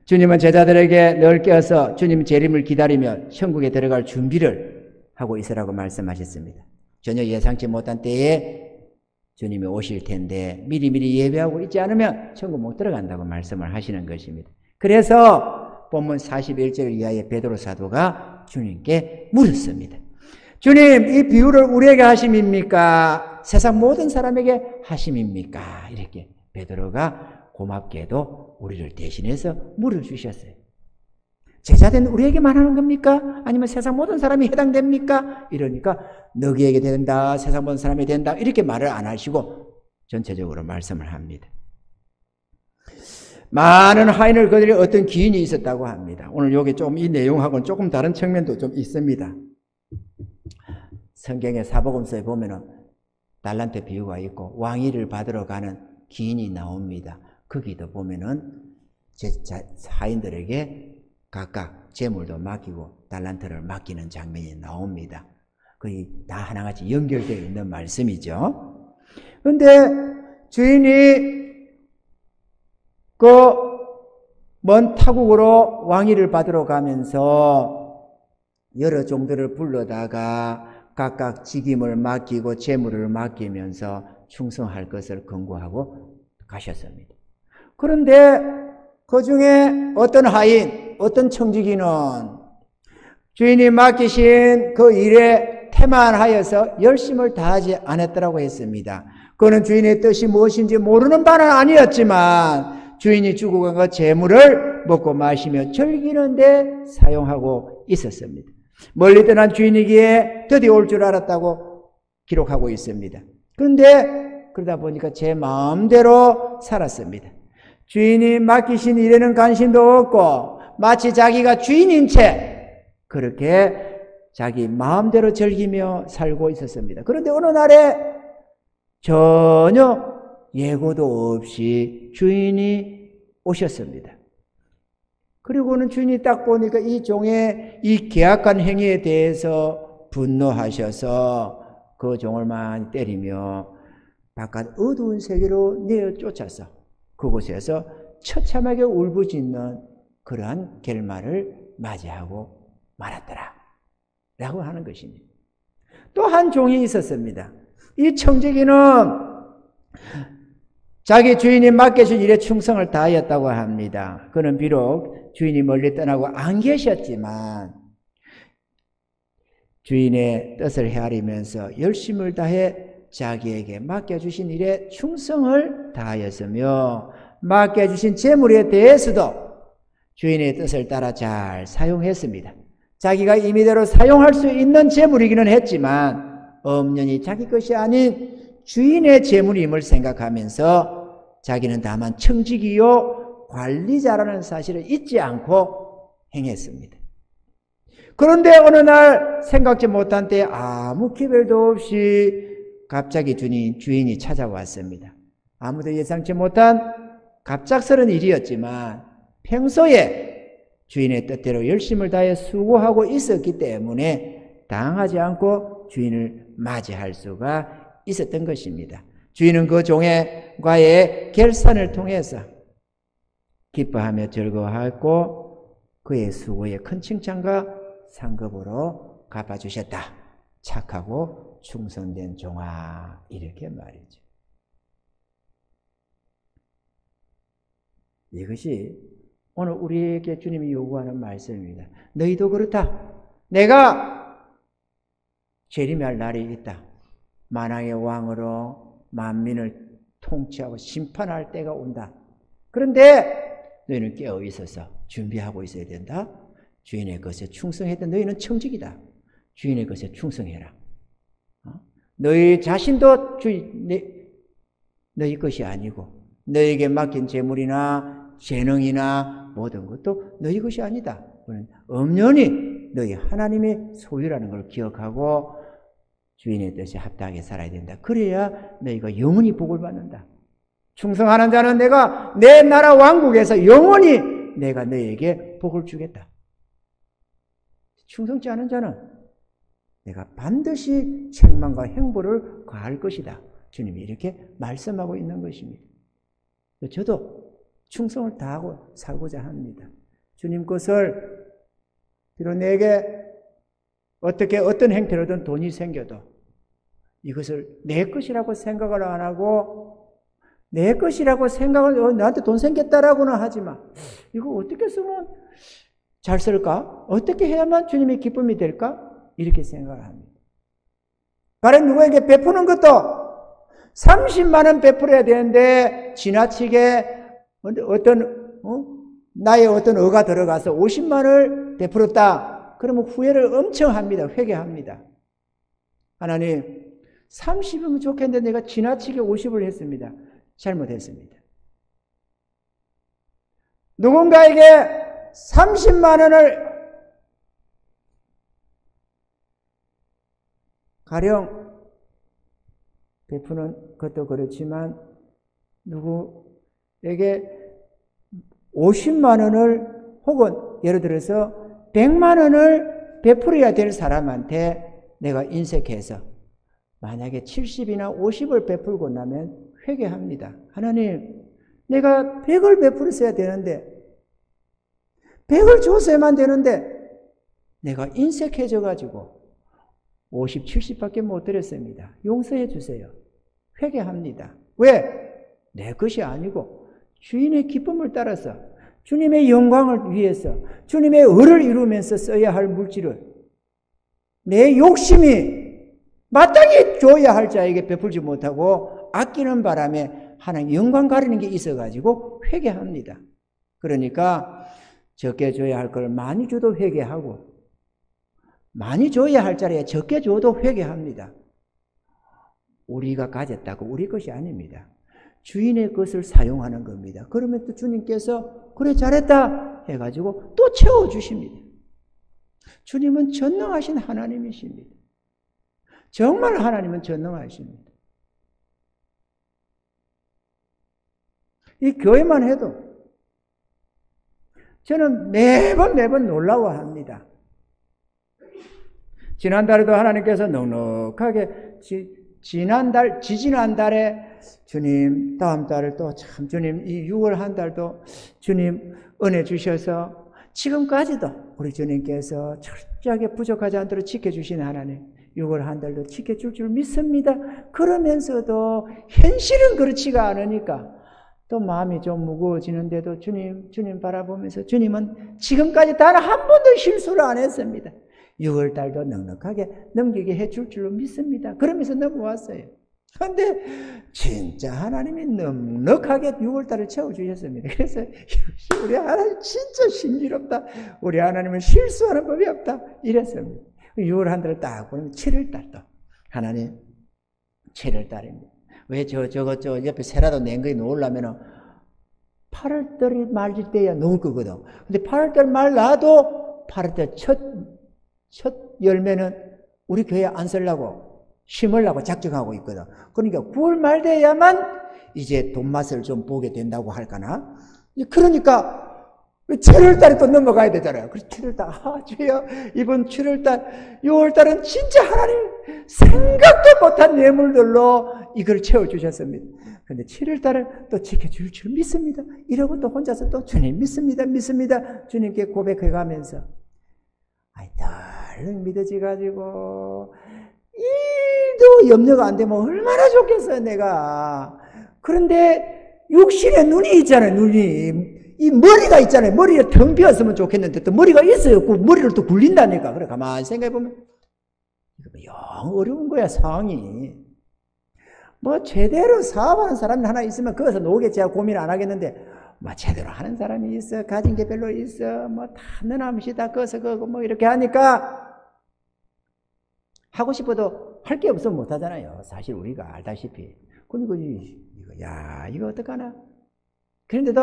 주님은 제자들에게 늘 깨어서 주님 재림을 기다리며 천국에 들어갈 준비를 하고 있으라고 말씀하셨습니다. 전혀 예상치 못한 때에 주님이 오실 텐데 미리미리 예배하고 있지 않으면 천국 못 들어간다고 말씀을 하시는 것입니다. 그래서 본문 41절 이하의 베드로 사도가 주님께 물었습니다. 주님, 이 비유를 우리에게 하심입니까? 세상 모든 사람에게 하심입니까? 이렇게 베드로가 고맙게도 우리를 대신해서 물어주셨어요. 제자된 우리에게만 하는 겁니까? 아니면 세상 모든 사람이 해당됩니까? 이러니까 너희에게 된다, 세상 모든 사람이 된다 이렇게 말을 안 하시고 전체적으로 말씀을 합니다. 많은 하인을 거느린 어떤 기인이 있었다고 합니다. 오늘 여기 좀 이 내용하고는 조금 다른 측면도 좀 있습니다. 성경의 사복음서에 보면은 달란트 비유가 있고 왕위를 받으러 가는 기인이 나옵니다. 거기도 보면은 하인들에게 각각 재물도 맡기고 달란트를 맡기는 장면이 나옵니다. 거의 다 하나같이 연결되어 있는 말씀이죠. 그런데 주인이 그 먼 타국으로 왕위를 받으러 가면서 여러 종들을 불러다가 각각 직임을 맡기고 재물을 맡기면서 충성할 것을 권고하고 가셨습니다. 그런데 그 중에 어떤 하인, 어떤 청지기는 주인이 맡기신 그 일에 태만하여서 열심을 다하지 않았더라고 했습니다. 그는 주인의 뜻이 무엇인지 모르는 바는 아니었지만 주인이 주고 간 그 재물을 먹고 마시며 즐기는 데 사용하고 있었습니다. 멀리 떠난 주인이기에 드디어 올 줄 알았다고 기록하고 있습니다. 그런데 그러다 보니까 제 마음대로 살았습니다. 주인이 맡기신 일에는 관심도 없고 마치 자기가 주인인 채 그렇게 자기 마음대로 즐기며 살고 있었습니다. 그런데 어느 날에 전혀 예고도 없이 주인이 오셨습니다. 그리고는 주인이 딱 보니까 이 종의 이 계약한 행위에 대해서 분노하셔서 그 종을 많이 때리며 바깥 어두운 세계로 내어 쫓아서 그곳에서 처참하게 울부짖는 그러한 결말을 맞이하고 말았더라 라고 하는 것입니다. 또 한 종이 있었습니다. 이 청지기는 자기 주인이 맡겨준 일에 충성을 다하였다고 합니다. 그는 비록 주인이 멀리 떠나고 안 계셨지만 주인의 뜻을 헤아리면서 열심을 다해 자기에게 맡겨주신 일에 충성을 다하였으며 맡겨주신 재물에 대해서도 주인의 뜻을 따라 잘 사용했습니다. 자기가 임의대로 사용할 수 있는 재물이기는 했지만 엄연히 자기 것이 아닌 주인의 재물임을 생각하면서 자기는 다만 청지기요 관리자라는 사실을 잊지 않고 행했습니다. 그런데 어느 날 생각지 못한 때에 아무 기별도 없이 갑자기 주인이 찾아왔습니다. 아무도 예상치 못한 갑작스런 일이었지만 평소에 주인의 뜻대로 열심을 다해 수고하고 있었기 때문에 당하지 않고 주인을 맞이할 수가 있었던 것입니다. 주인은 그 종과의 결산을 통해서 기뻐하며 즐거워하고 그의 수고에 큰 칭찬과 상급으로 갚아주셨다. 착하고 충성된 종아, 이렇게 말이죠. 이것이 오늘 우리에게 주님이 요구하는 말씀입니다. 너희도 그렇다. 내가 재림할 날이 있다. 만왕의 왕으로 만민을 통치하고 심판할 때가 온다. 그런데 너희는 깨어 있어서 준비하고 있어야 된다. 주인의 것에 충성해야 된다. 너희는 청직이다. 주인의 것에 충성해라. 너희 자신도 너희 것이 아니고 너희에게 맡긴 재물이나 재능이나 모든 것도 너희 것이 아니다. 엄연히 너희 하나님의 소유라는 걸 기억하고 주인의 뜻에 합당하게 살아야 된다. 그래야 너희가 영원히 복을 받는다. 충성하는 자는 내가 내 나라 왕국에서 영원히 내가 너희에게 복을 주겠다. 충성치 않은 자는 내가 반드시 책망과 행보를 가할 것이다. 주님이 이렇게 말씀하고 있는 것입니다. 저도 충성을 다하고 살고자 합니다. 주님 것을 비록 내게 어떤 행태로든 돈이 생겨도 이것을 내 것이라고 생각을 안 하고 내 것이라고 생각을 나한테 돈 생겼다라고는 하지만 이거 어떻게 쓰면 잘 쓸까? 어떻게 해야만 주님의 기쁨이 될까? 이렇게 생각을 합니다. 다른 누구에게 베푸는 것도 30만 원 베풀어야 되는데 지나치게 나의 어떤 어가 들어가서 50만 원을 베풀었다. 그러면 후회를 엄청 합니다. 회개합니다. 하나님 30이면 좋겠는데 내가 지나치게 50을 했습니다. 잘못했습니다. 누군가에게 30만 원을 가령 베푸는 것도 그렇지만 누구에게 50만 원을 혹은 예를 들어서 100만 원을 베풀어야 될 사람한테 내가 인색해서 만약에 70이나 50을 베풀고 나면 회개합니다. 하나님, 내가 100을 베풀었어야 되는데 100을 줬어야만 되는데 내가 인색해져 가지고 50, 70밖에 못 드렸습니다. 용서해 주세요. 회개합니다. 왜? 내 것이 아니고 주인의 기쁨을 따라서 주님의 영광을 위해서 주님의 의를 이루면서 써야 할 물질을 내 욕심이 마땅히 줘야 할 자에게 베풀지 못하고 아끼는 바람에 하나님 영광 가리는 게 있어가지고 회개합니다. 그러니까 적게 줘야 할 걸 많이 줘도 회개하고 많이 줘야 할 자리에 적게 줘도 회개합니다. 우리가 가졌다고 우리 것이 아닙니다. 주인의 것을 사용하는 겁니다. 그러면 또 주님께서 그래 잘했다 해가지고 또 채워주십니다. 주님은 전능하신 하나님이십니다. 정말 하나님은 전능하십니다. 이 교회만 해도 저는 매번 놀라워합니다. 지난달에도 하나님께서 넉넉하게 지지난달에 주님 다음 달을 또 참 주님 이 6월 한 달도 주님 은혜 주셔서 지금까지도 우리 주님께서 철저하게 부족하지 않도록 지켜주신 하나님 6월 한 달도 지켜줄 줄 믿습니다. 그러면서도 현실은 그렇지가 않으니까 또 마음이 좀 무거워지는데도 주님 바라보면서 주님은 지금까지 단 한 번도 실수를 안 했습니다. 6월 달도 넉넉하게 넘기게 해줄 줄로 믿습니다. 그러면서 넘어왔어요. 그런데 진짜 하나님이 넉넉하게 6월 달을 채워주셨습니다. 그래서 역시 우리 하나님 진짜 신기롭다. 우리 하나님은 실수하는 법이 없다. 이랬습니다. 6월 한 달을 딱 보면 7월 달도 하나님 7월 달입니다. 왜 저 옆에 새라도 낸 거에 놓으려면은 8월 달이 말질 때야 놓을 거거든. 근데 8월 달 말 놔도 8월 달 첫 열매는 우리 교회에 안 쓰려고 심으려고 작정하고 있거든. 그러니까 9월 말 돼야만 이제 돈맛을 좀 보게 된다고 할까나? 그러니까 7월달에 또 넘어가야 되잖아요. 그래서 7월달, 주여, 이번 7월달, 6월달은 진짜 하나님 생각도 못한 예물들로 이걸 채워주셨습니다. 근데 7월달은 또 지켜줄 줄 믿습니다. 이러고 또 혼자서 또 주님 믿습니다. 주님께 고백해가면서, 덜 믿어지가지고, 일도 염려가 안 되면 얼마나 좋겠어요, 내가. 그런데 육신의 눈이 있잖아요, 눈이. 이 머리가 있잖아요. 머리를 텅 비었으면 좋겠는데 또 머리가 있어요. 그 머리를 또 굴린다니까. 그래, 가만히 생각해보면, 이거 영 어려운 거야, 상황이. 뭐, 제대로 사업하는 사람이 하나 있으면 거기서 노게 제가 고민 안 하겠는데, 뭐, 제대로 하는 사람이 있어. 가진 게 별로 있어. 뭐, 다 너남시다. 거기서 그거 뭐, 이렇게 하니까, 하고 싶어도 할 게 없으면 못 하잖아요. 사실 우리가 알다시피. 그리고 이거 어떡하나? 그런데도,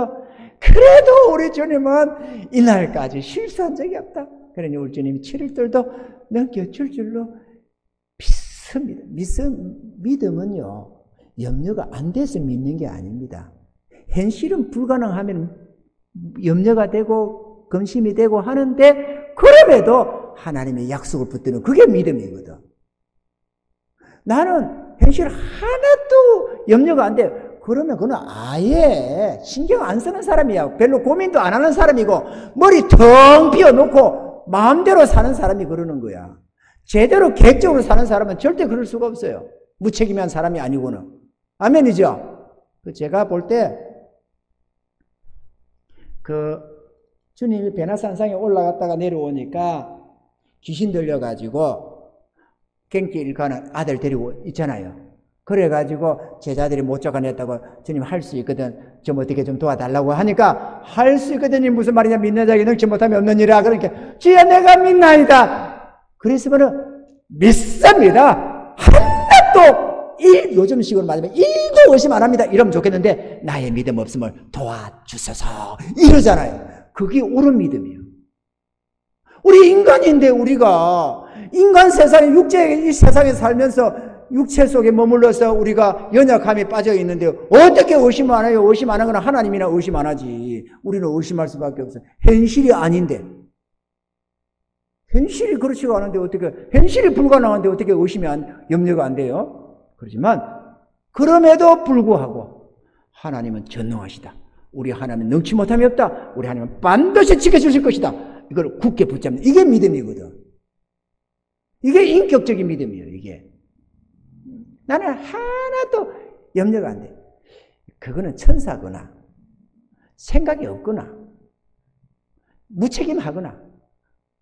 그래도 우리 주님은 이날까지 실수한 적이 없다. 그러니 우리 주님이 7일들도 넘겨줄 줄로 믿습니다. 믿음은요, 염려가 안 돼서 믿는 게 아닙니다. 현실은 불가능하면 염려가 되고, 근심이 되고 하는데, 그럼에도 하나님의 약속을 붙드는 그게 믿음이거든. 나는 현실 하나도 염려가 안 돼. 그러면 그는 아예 신경 안 쓰는 사람이야. 별로 고민도 안 하는 사람이고, 머리 텅 비워놓고 마음대로 사는 사람이 그러는 거야. 제대로 계획적으로 사는 사람은 절대 그럴 수가 없어요. 무책임한 사람이 아니고는. 아멘이죠? 제가 볼 때, 주님이 베나산상에 올라갔다가 내려오니까 귀신 들려가지고 갱길 가는 아들 데리고 있잖아요. 그래가지고 제자들이 못 쫓아냈다고, 주님 할 수 있거든, 좀 어떻게 좀 도와달라고 하니까, 할 수 있거든이 무슨 말이냐, 믿는 자에게 능치 못하면 없는 일이라. 그러니까 주여 내가 믿나이다. 그랬으면은 믿습니다. 하나도 요즘식으로 말하면 1도 의심 안 합니다. 이러면 좋겠는데, 나의 믿음 없음을 도와주소서 이러잖아요. 그게 옳은 믿음이에요. 우리 인간인데, 우리가 인간 세상에, 이 세상에 살면서 육체 속에 머물러서 우리가 연약함에 빠져 있는데 어떻게 의심 안 해요? 의심 안 하거나 하나님이나 의심 안 하지. 우리는 의심할 수밖에 없어요. 현실이 아닌데. 현실이 그렇지가 않은데 어떻게, 현실이 불가능한데 어떻게 염려가 안 돼요? 그렇지만, 그럼에도 불구하고 하나님은 전능하시다. 우리 하나님은 능치 못함이 없다. 우리 하나님은 반드시 지켜주실 것이다. 이걸 굳게 붙잡는, 이게 믿음이거든. 이게 인격적인 믿음이에요, 이게. 나는 하나도 염려가 안 돼. 그거는 천사거나, 생각이 없거나, 무책임하거나,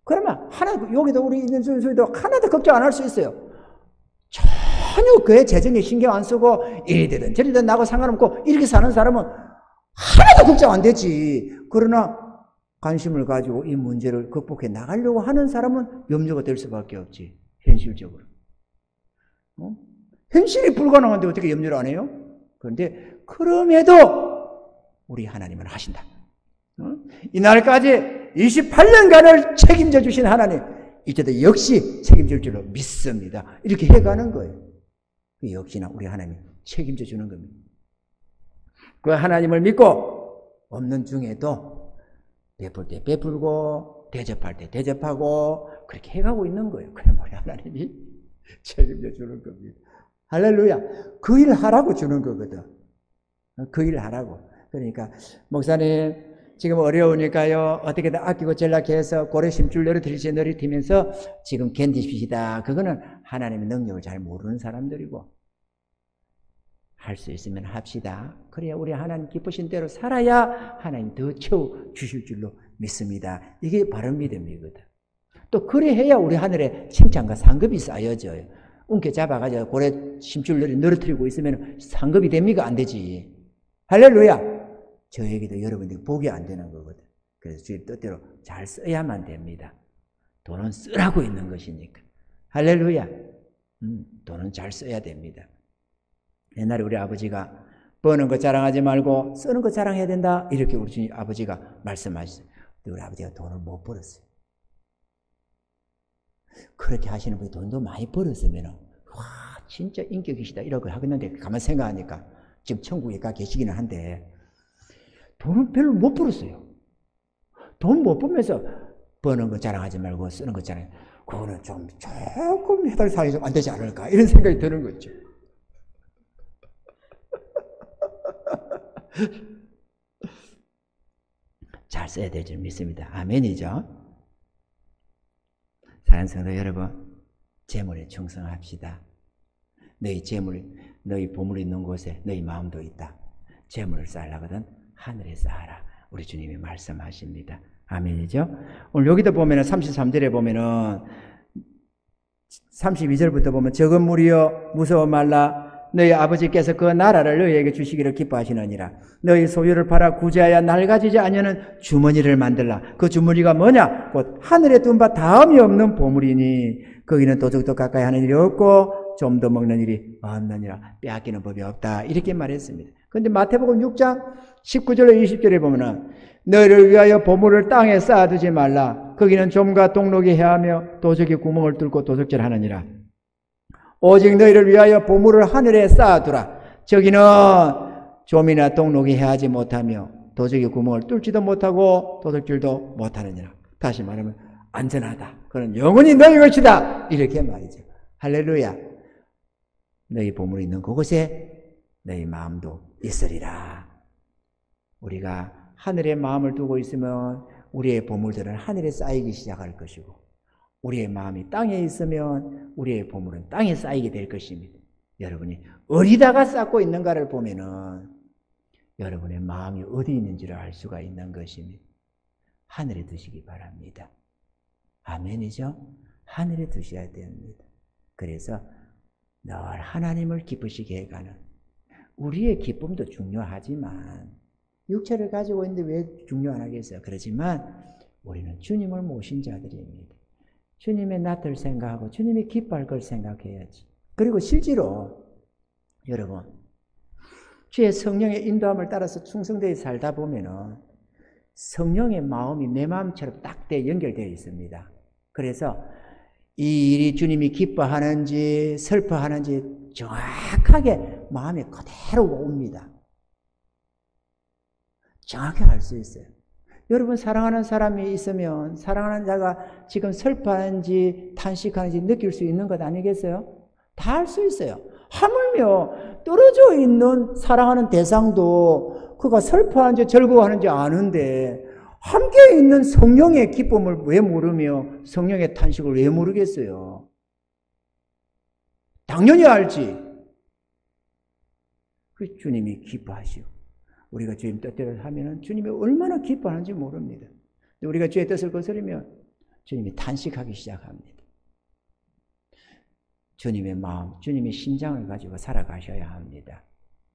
그러면 여기도 우리 있는 순수도 하나도 걱정 안 할 수 있어요. 전혀 그의 재정에 신경 안 쓰고, 이리든 저리든 나하고 상관없고, 이렇게 사는 사람은 하나도 걱정 안 되지. 그러나, 관심을 가지고 이 문제를 극복해 나가려고 하는 사람은 염려가 될 수밖에 없지. 현실적으로. 현실이 불가능한데 어떻게 염려를 안 해요? 그런데 그럼에도 우리 하나님은 하신다. 이날까지 28년간을 책임져 주신 하나님, 이제도 역시 책임질 줄로 믿습니다. 이렇게 해가는 거예요. 역시나 우리 하나님이 책임져 주는 겁니다. 그 하나님을 믿고 없는 중에도 베풀 때 베풀고 대접할 때 대접하고 그렇게 해가고 있는 거예요. 그럼 우리 하나님이 책임져 주는 겁니다. 할렐루야. 그 일 하라고 주는 거거든. 그 일 하라고. 그러니까 목사님 지금 어려우니까요, 어떻게든 아끼고 전락해서 고래 심줄 너리면서 지금 견디십시다. 그거는 하나님의 능력을 잘 모르는 사람들이고, 할 수 있으면 합시다. 그래야 우리 하나님 기쁘신 대로 살아야 하나님 더 채워주실 줄로 믿습니다. 이게 바른 믿음이거든. 또 그래 해야 우리 하늘에 칭찬과 상급이 쌓여져요. 웅켜 잡아가지고 고래 심줄 늘어뜨리고 있으면 상급이 됩니까? 안 되지. 할렐루야. 저에게도 여러분들이 복이 안 되는 거거든. 그래서 주의 뜻대로 잘 써야만 됩니다. 돈은 쓰라고 있는 것이니까. 할렐루야. 돈은 잘 써야 됩니다. 옛날에 우리 아버지가 버는 거 자랑하지 말고 쓰는 거 자랑해야 된다. 이렇게 우리 아버지가 말씀하셨어요. 근데 우리 아버지가 돈을 못 벌었어요. 그렇게 하시는 분이 돈도 많이 벌었으면 와 진짜 인격이시다 이러고 하겠는데, 가만 생각하니까 지금 천국에 가 계시기는 한데 돈은 별로 못 벌었어요. 돈 못 벌면서 버는 거 자랑하지 말고 쓰는 거 있잖아요. 그거는 좀 조금 해달 사이 좀 안 되지 않을까 이런 생각이 드는 거죠. 잘 써야 될 줄 믿습니다. 아멘이죠. 사랑하는 성도 여러분, 재물에 충성합시다. 너희 재물, 너희 보물이 있는 곳에 너희 마음도 있다. 재물을 쌓으려거든 하늘에 쌓아라. 우리 주님이 말씀하십니다. 아멘이죠. 오늘 여기도 보면은 33절에 보면은 32절부터 보면 적은 무리여 무서워 말라. 너희 아버지께서 그 나라를 너희에게 주시기를 기뻐하시느니라. 너희 소유를 팔아 구제하여 낡아지지 아니하는 주머니를 만들라. 그 주머니가 뭐냐? 곧 하늘에 둔 바 다음이 없는 보물이니 거기는 도적도 가까이 하는 일이 없고 좀 더 먹는 일이 없느니라. 빼앗기는 법이 없다. 이렇게 말했습니다. 그런데 마태복음 6장 19절에 20절에 보면은 너희를 위하여 보물을 땅에 쌓아두지 말라. 거기는 좀과 동록이 해하며 도적이 구멍을 뚫고 도적질하느니라. 오직 너희를 위하여 보물을 하늘에 쌓아두라. 저기는 좀이나 동록이 해하지 못하며 도적이 구멍을 뚫지도 못하고 도적질도 못하느니라. 다시 말하면 안전하다. 그는 영원히 너희 것이다. 이렇게 말이죠. 할렐루야. 너희 보물이 있는 그곳에 너희 마음도 있으리라. 우리가 하늘에 마음을 두고 있으면 우리의 보물들은 하늘에 쌓이기 시작할 것이고, 우리의 마음이 땅에 있으면 우리의 보물은 땅에 쌓이게 될 것입니다. 여러분이 어디다가 쌓고 있는가를 보면은 여러분의 마음이 어디 있는지를 알 수가 있는 것입니다. 하늘에 두시기 바랍니다. 아멘이죠? 하늘에 두셔야 됩니다. 그래서 늘 하나님을 기쁘시게 해가는, 우리의 기쁨도 중요하지만 육체를 가지고 있는데 왜 중요 안 하겠어요? 그렇지만 우리는 주님을 모신 자들입니다. 주님의 낯을 생각하고 주님이 기뻐할 걸 생각해야지. 그리고 실제로 여러분, 주의 성령의 인도함을 따라서 충성되어 살다 보면은 성령의 마음이 내 마음처럼 딱 연결되어 있습니다. 그래서 이 일이 주님이 기뻐하는지 슬퍼하는지 정확하게 마음에 그대로 옵니다. 정확히 알 수 있어요. 여러분, 사랑하는 사람이 있으면 사랑하는 자가 지금 슬퍼하는지 탄식하는지 느낄 수 있는 것 아니겠어요? 다 알 수 있어요. 하물며 떨어져 있는 사랑하는 대상도 그가 슬퍼하는지 즐거워하는지 아는데 함께 있는 성령의 기쁨을 왜 모르며 성령의 탄식을 왜 모르겠어요? 당연히 알지. 그 주님이 기뻐하시오. 우리가 주님 뜻대로 하면은 주님이 얼마나 기뻐하는지 모릅니다. 우리가 주의 뜻을 거스르면 주님이 탄식하기 시작합니다. 주님의 마음, 주님의 심장을 가지고 살아가셔야 합니다.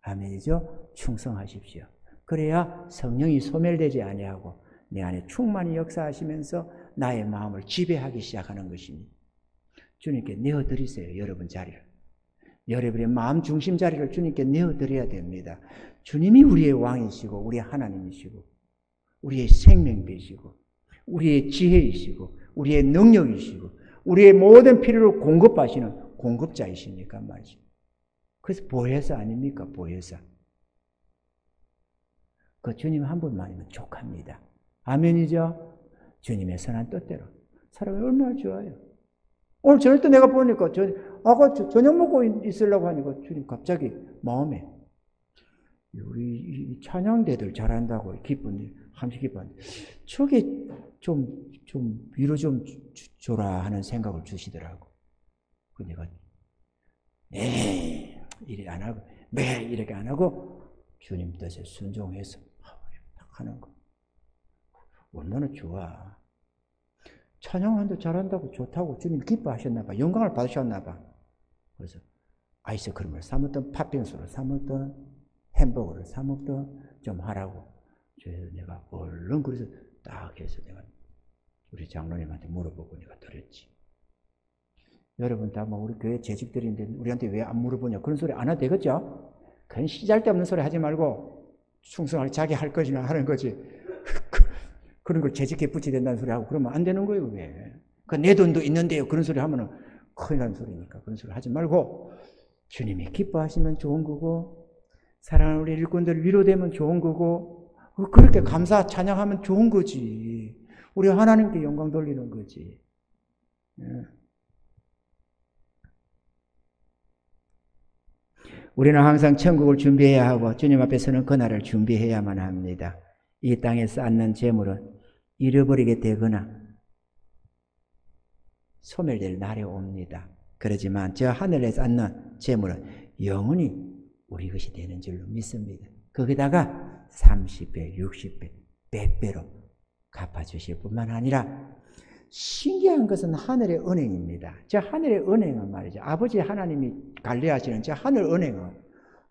아멘이죠? 충성하십시오. 그래야 성령이 소멸되지 아니하고 내 안에 충만히 역사하시면서 나의 마음을 지배하기 시작하는 것입니다. 주님께 내어드리세요. 여러분 자리를. 여러분의 마음 중심 자리를 주님께 내어드려야 됩니다. 주님이 우리의 왕이시고 우리의 하나님이시고 우리의 생명배시고 우리의 지혜이시고 우리의 능력이시고 우리의 모든 필요를 공급하시는 공급자이시니까 말이죠. 그래서 보혜사 아닙니까? 보혜사. 그 주님 한 분만이면 족합니다. 아멘이죠? 주님의 선한 뜻대로 살아가면 얼마나 좋아요. 오늘 저녁 때 내가 보니까 아까 저녁 먹고 있으려고 하니까 주님 갑자기 마음에 우리 찬양대들 잘한다고 기쁜 일, 함께 기뻐하는데 저게 좀 위로 좀 줘라 하는 생각을 주시더라고. 그 내가 네 이렇게 안 하고 네 이렇게 안 하고 주님 뜻에 순종해서 딱 하는 거 얼마나 좋아. 찬양한다 잘한다고 좋다고 주님 기뻐하셨나 봐. 영광을 받으셨나 봐. 그래서 아이스크림을 사 먹던 팥빙수를 사 먹던 햄버거를 사 먹던 좀 하라고. 그래서 내가 얼른 그래서 딱 해서 내가 우리 장로님한테 물어보고 내가 드렸지. 여러분 다 뭐 우리 교회 재직들인데 우리한테 왜 안 물어보냐 그런 소리 안 해도 되겠죠? 그냥 시잘데없는 소리 하지 말고 충성하게 자기 할 것이나 하는 거지. 그런 걸 재직해 붙여야 된다는 소리 하고 그러면 안 되는 거예요. 왜? 그 내 돈도 있는데요. 그런 소리 하면은 큰일 나는 소리니까 그런 소리 하지 말고 주님이 기뻐하시면 좋은 거고 사랑하는 우리 일꾼들 위로되면 좋은 거고 그렇게 감사 찬양하면 좋은 거지. 우리 하나님께 영광 돌리는 거지. 우리는 항상 천국을 준비해야 하고 주님 앞에 서는 그날을 준비해야만 합니다. 이 땅에 쌓는 재물은 잃어버리게 되거나 소멸될 날이 옵니다. 그렇지만 저 하늘에 쌓는 재물은 영원히 우리 것이 되는 줄로 믿습니다. 거기다가 30배, 60배, 100배로 갚아주실 뿐만 아니라 신기한 것은 하늘의 은행입니다. 저 하늘의 은행은 말이죠. 아버지 하나님이 관리하시는 저 하늘 은행은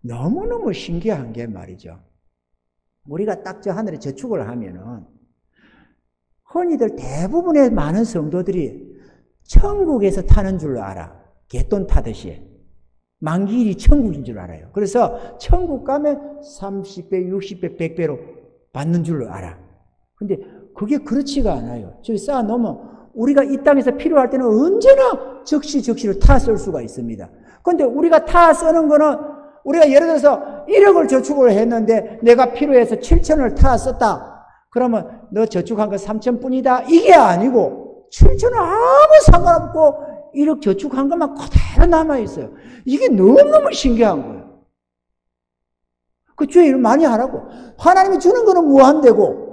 너무너무 신기한 게 말이죠. 우리가 딱 저 하늘에 저축을 하면은 흔히들 대부분의 많은 성도들이 천국에서 타는 줄 알아. 갯돈 타듯이. 만기일이 천국인 줄 알아요. 그래서 천국 가면 30배, 60배, 100배로 받는 줄로 알아. 근데 그게 그렇지가 않아요. 저기 쌓아놓으면 우리가 이 땅에서 필요할 때는 언제나 적시적시를 타 쓸 수가 있습니다. 그런데 우리가 타 쓰는 거는 우리가 예를 들어서 1억을 저축을 했는데 내가 필요해서 7천을 타 썼다. 그러면 너 저축한 거 3천 뿐이다. 이게 아니고 7천은 아무 상관없고 1억 저축한 것만 그대로 남아있어요. 이게 너무너무 신기한 거예요. 그 주의 일을 많이 하라고. 하나님이 주는 거는 무한대고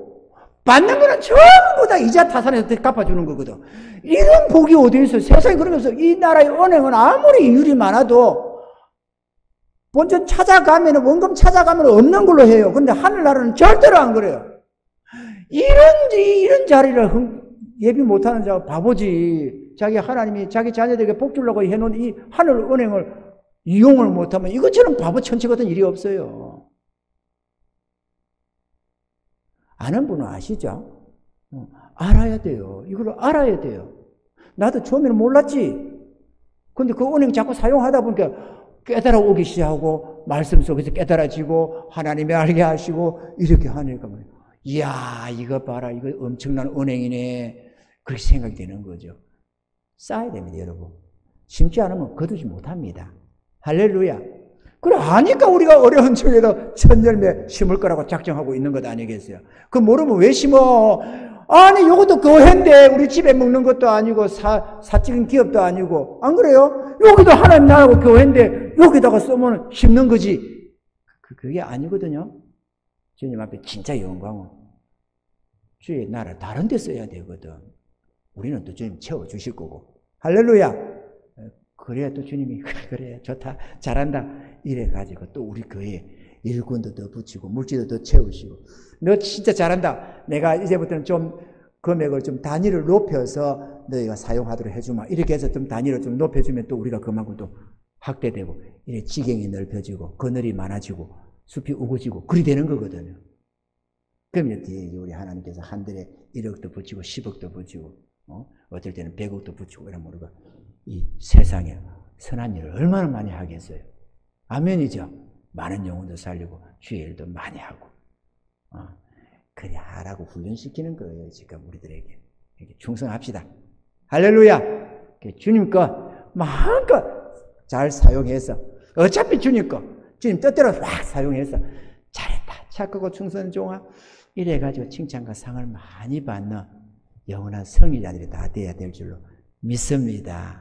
받는 거는 전부 다 이자 타산해서 갚아주는 거거든. 이런 복이 어디 있어? 세상에 그런 게 없어. 이 나라의 은행은 아무리 이율이 많아도 본전 찾아가면, 원금 찾아가면 없는 걸로 해요. 근데 하늘나라는 절대로 안 그래요. 이런 자리를 예비 못하는 자가 바보지. 자기 하나님이 자기 자녀들에게 복 주려고 해놓은 이 하늘 은행을 이용을 못하면 이것처럼 바보 천치 같은 일이 없어요. 아는 분은 아시죠? 알아야 돼요. 이걸 알아야 돼요. 나도 처음에는 몰랐지. 근데 그 은행 자꾸 사용하다 보니까 깨달아 오기 시작하고 말씀 속에서 깨달아지고 하나님이 알게 하시고 이렇게 하니까 이야 이거 봐라 이거 엄청난 은행이네 그렇게 생각이 되는 거죠. 쌓아야 됩니다 여러분. 심지 않으면 거두지 못합니다. 할렐루야. 그래 아니까 우리가 어려운 중에도 천열매 심을 거라고 작정하고 있는 것 아니겠어요. 그 모르면 왜 심어. 아니 이것도 교회인데 우리 집에 먹는 것도 아니고 사적인 기업도 아니고 안 그래요? 여기도 하나님 나라고 교회인데 여기다가 쓰면 심는 거지. 그게 아니거든요. 주님 앞에 진짜 영광은 주의 나라 다른 데 써야 되거든. 우리는 또 주님 채워주실 거고. 할렐루야. 그래야 또 주님이 그래 좋다 잘한다 이래가지고 또 우리 교회에 일꾼도 더 붙이고 물질도 더 채우시고 너 진짜 잘한다 내가 이제부터는 좀 금액을 좀 단위를 높여서 너희가 사용하도록 해주마 이렇게 해서 좀 단위를 좀 높여주면 또 우리가 그만큼 또 확대되고 이래 지경이 넓혀지고 그늘이 많아지고 숲이 우거지고 그리 되는 거거든요. 그러면 뒤에 우리 하나님께서 한 달에 1억도 붙이고 10억도 붙이고 어떨 때는 100억도 붙이고 이러면 우리가 이 세상에 선한 일을 얼마나 많이 하겠어요. 아멘이죠. 많은 영혼도 살리고 주의 일도 많이 하고 그래 하라고 훈련시키는 거예요. 지금 우리들에게 충성합시다. 할렐루야. 주님 거 마음껏 잘 사용해서 어차피 주님 거 주님 뜻대로 확 사용해서 잘했다 착하고 충성한 종아 이래가지고 칭찬과 상을 많이 받는 영원한 성리자들이 다 돼야 될 줄로 믿습니다.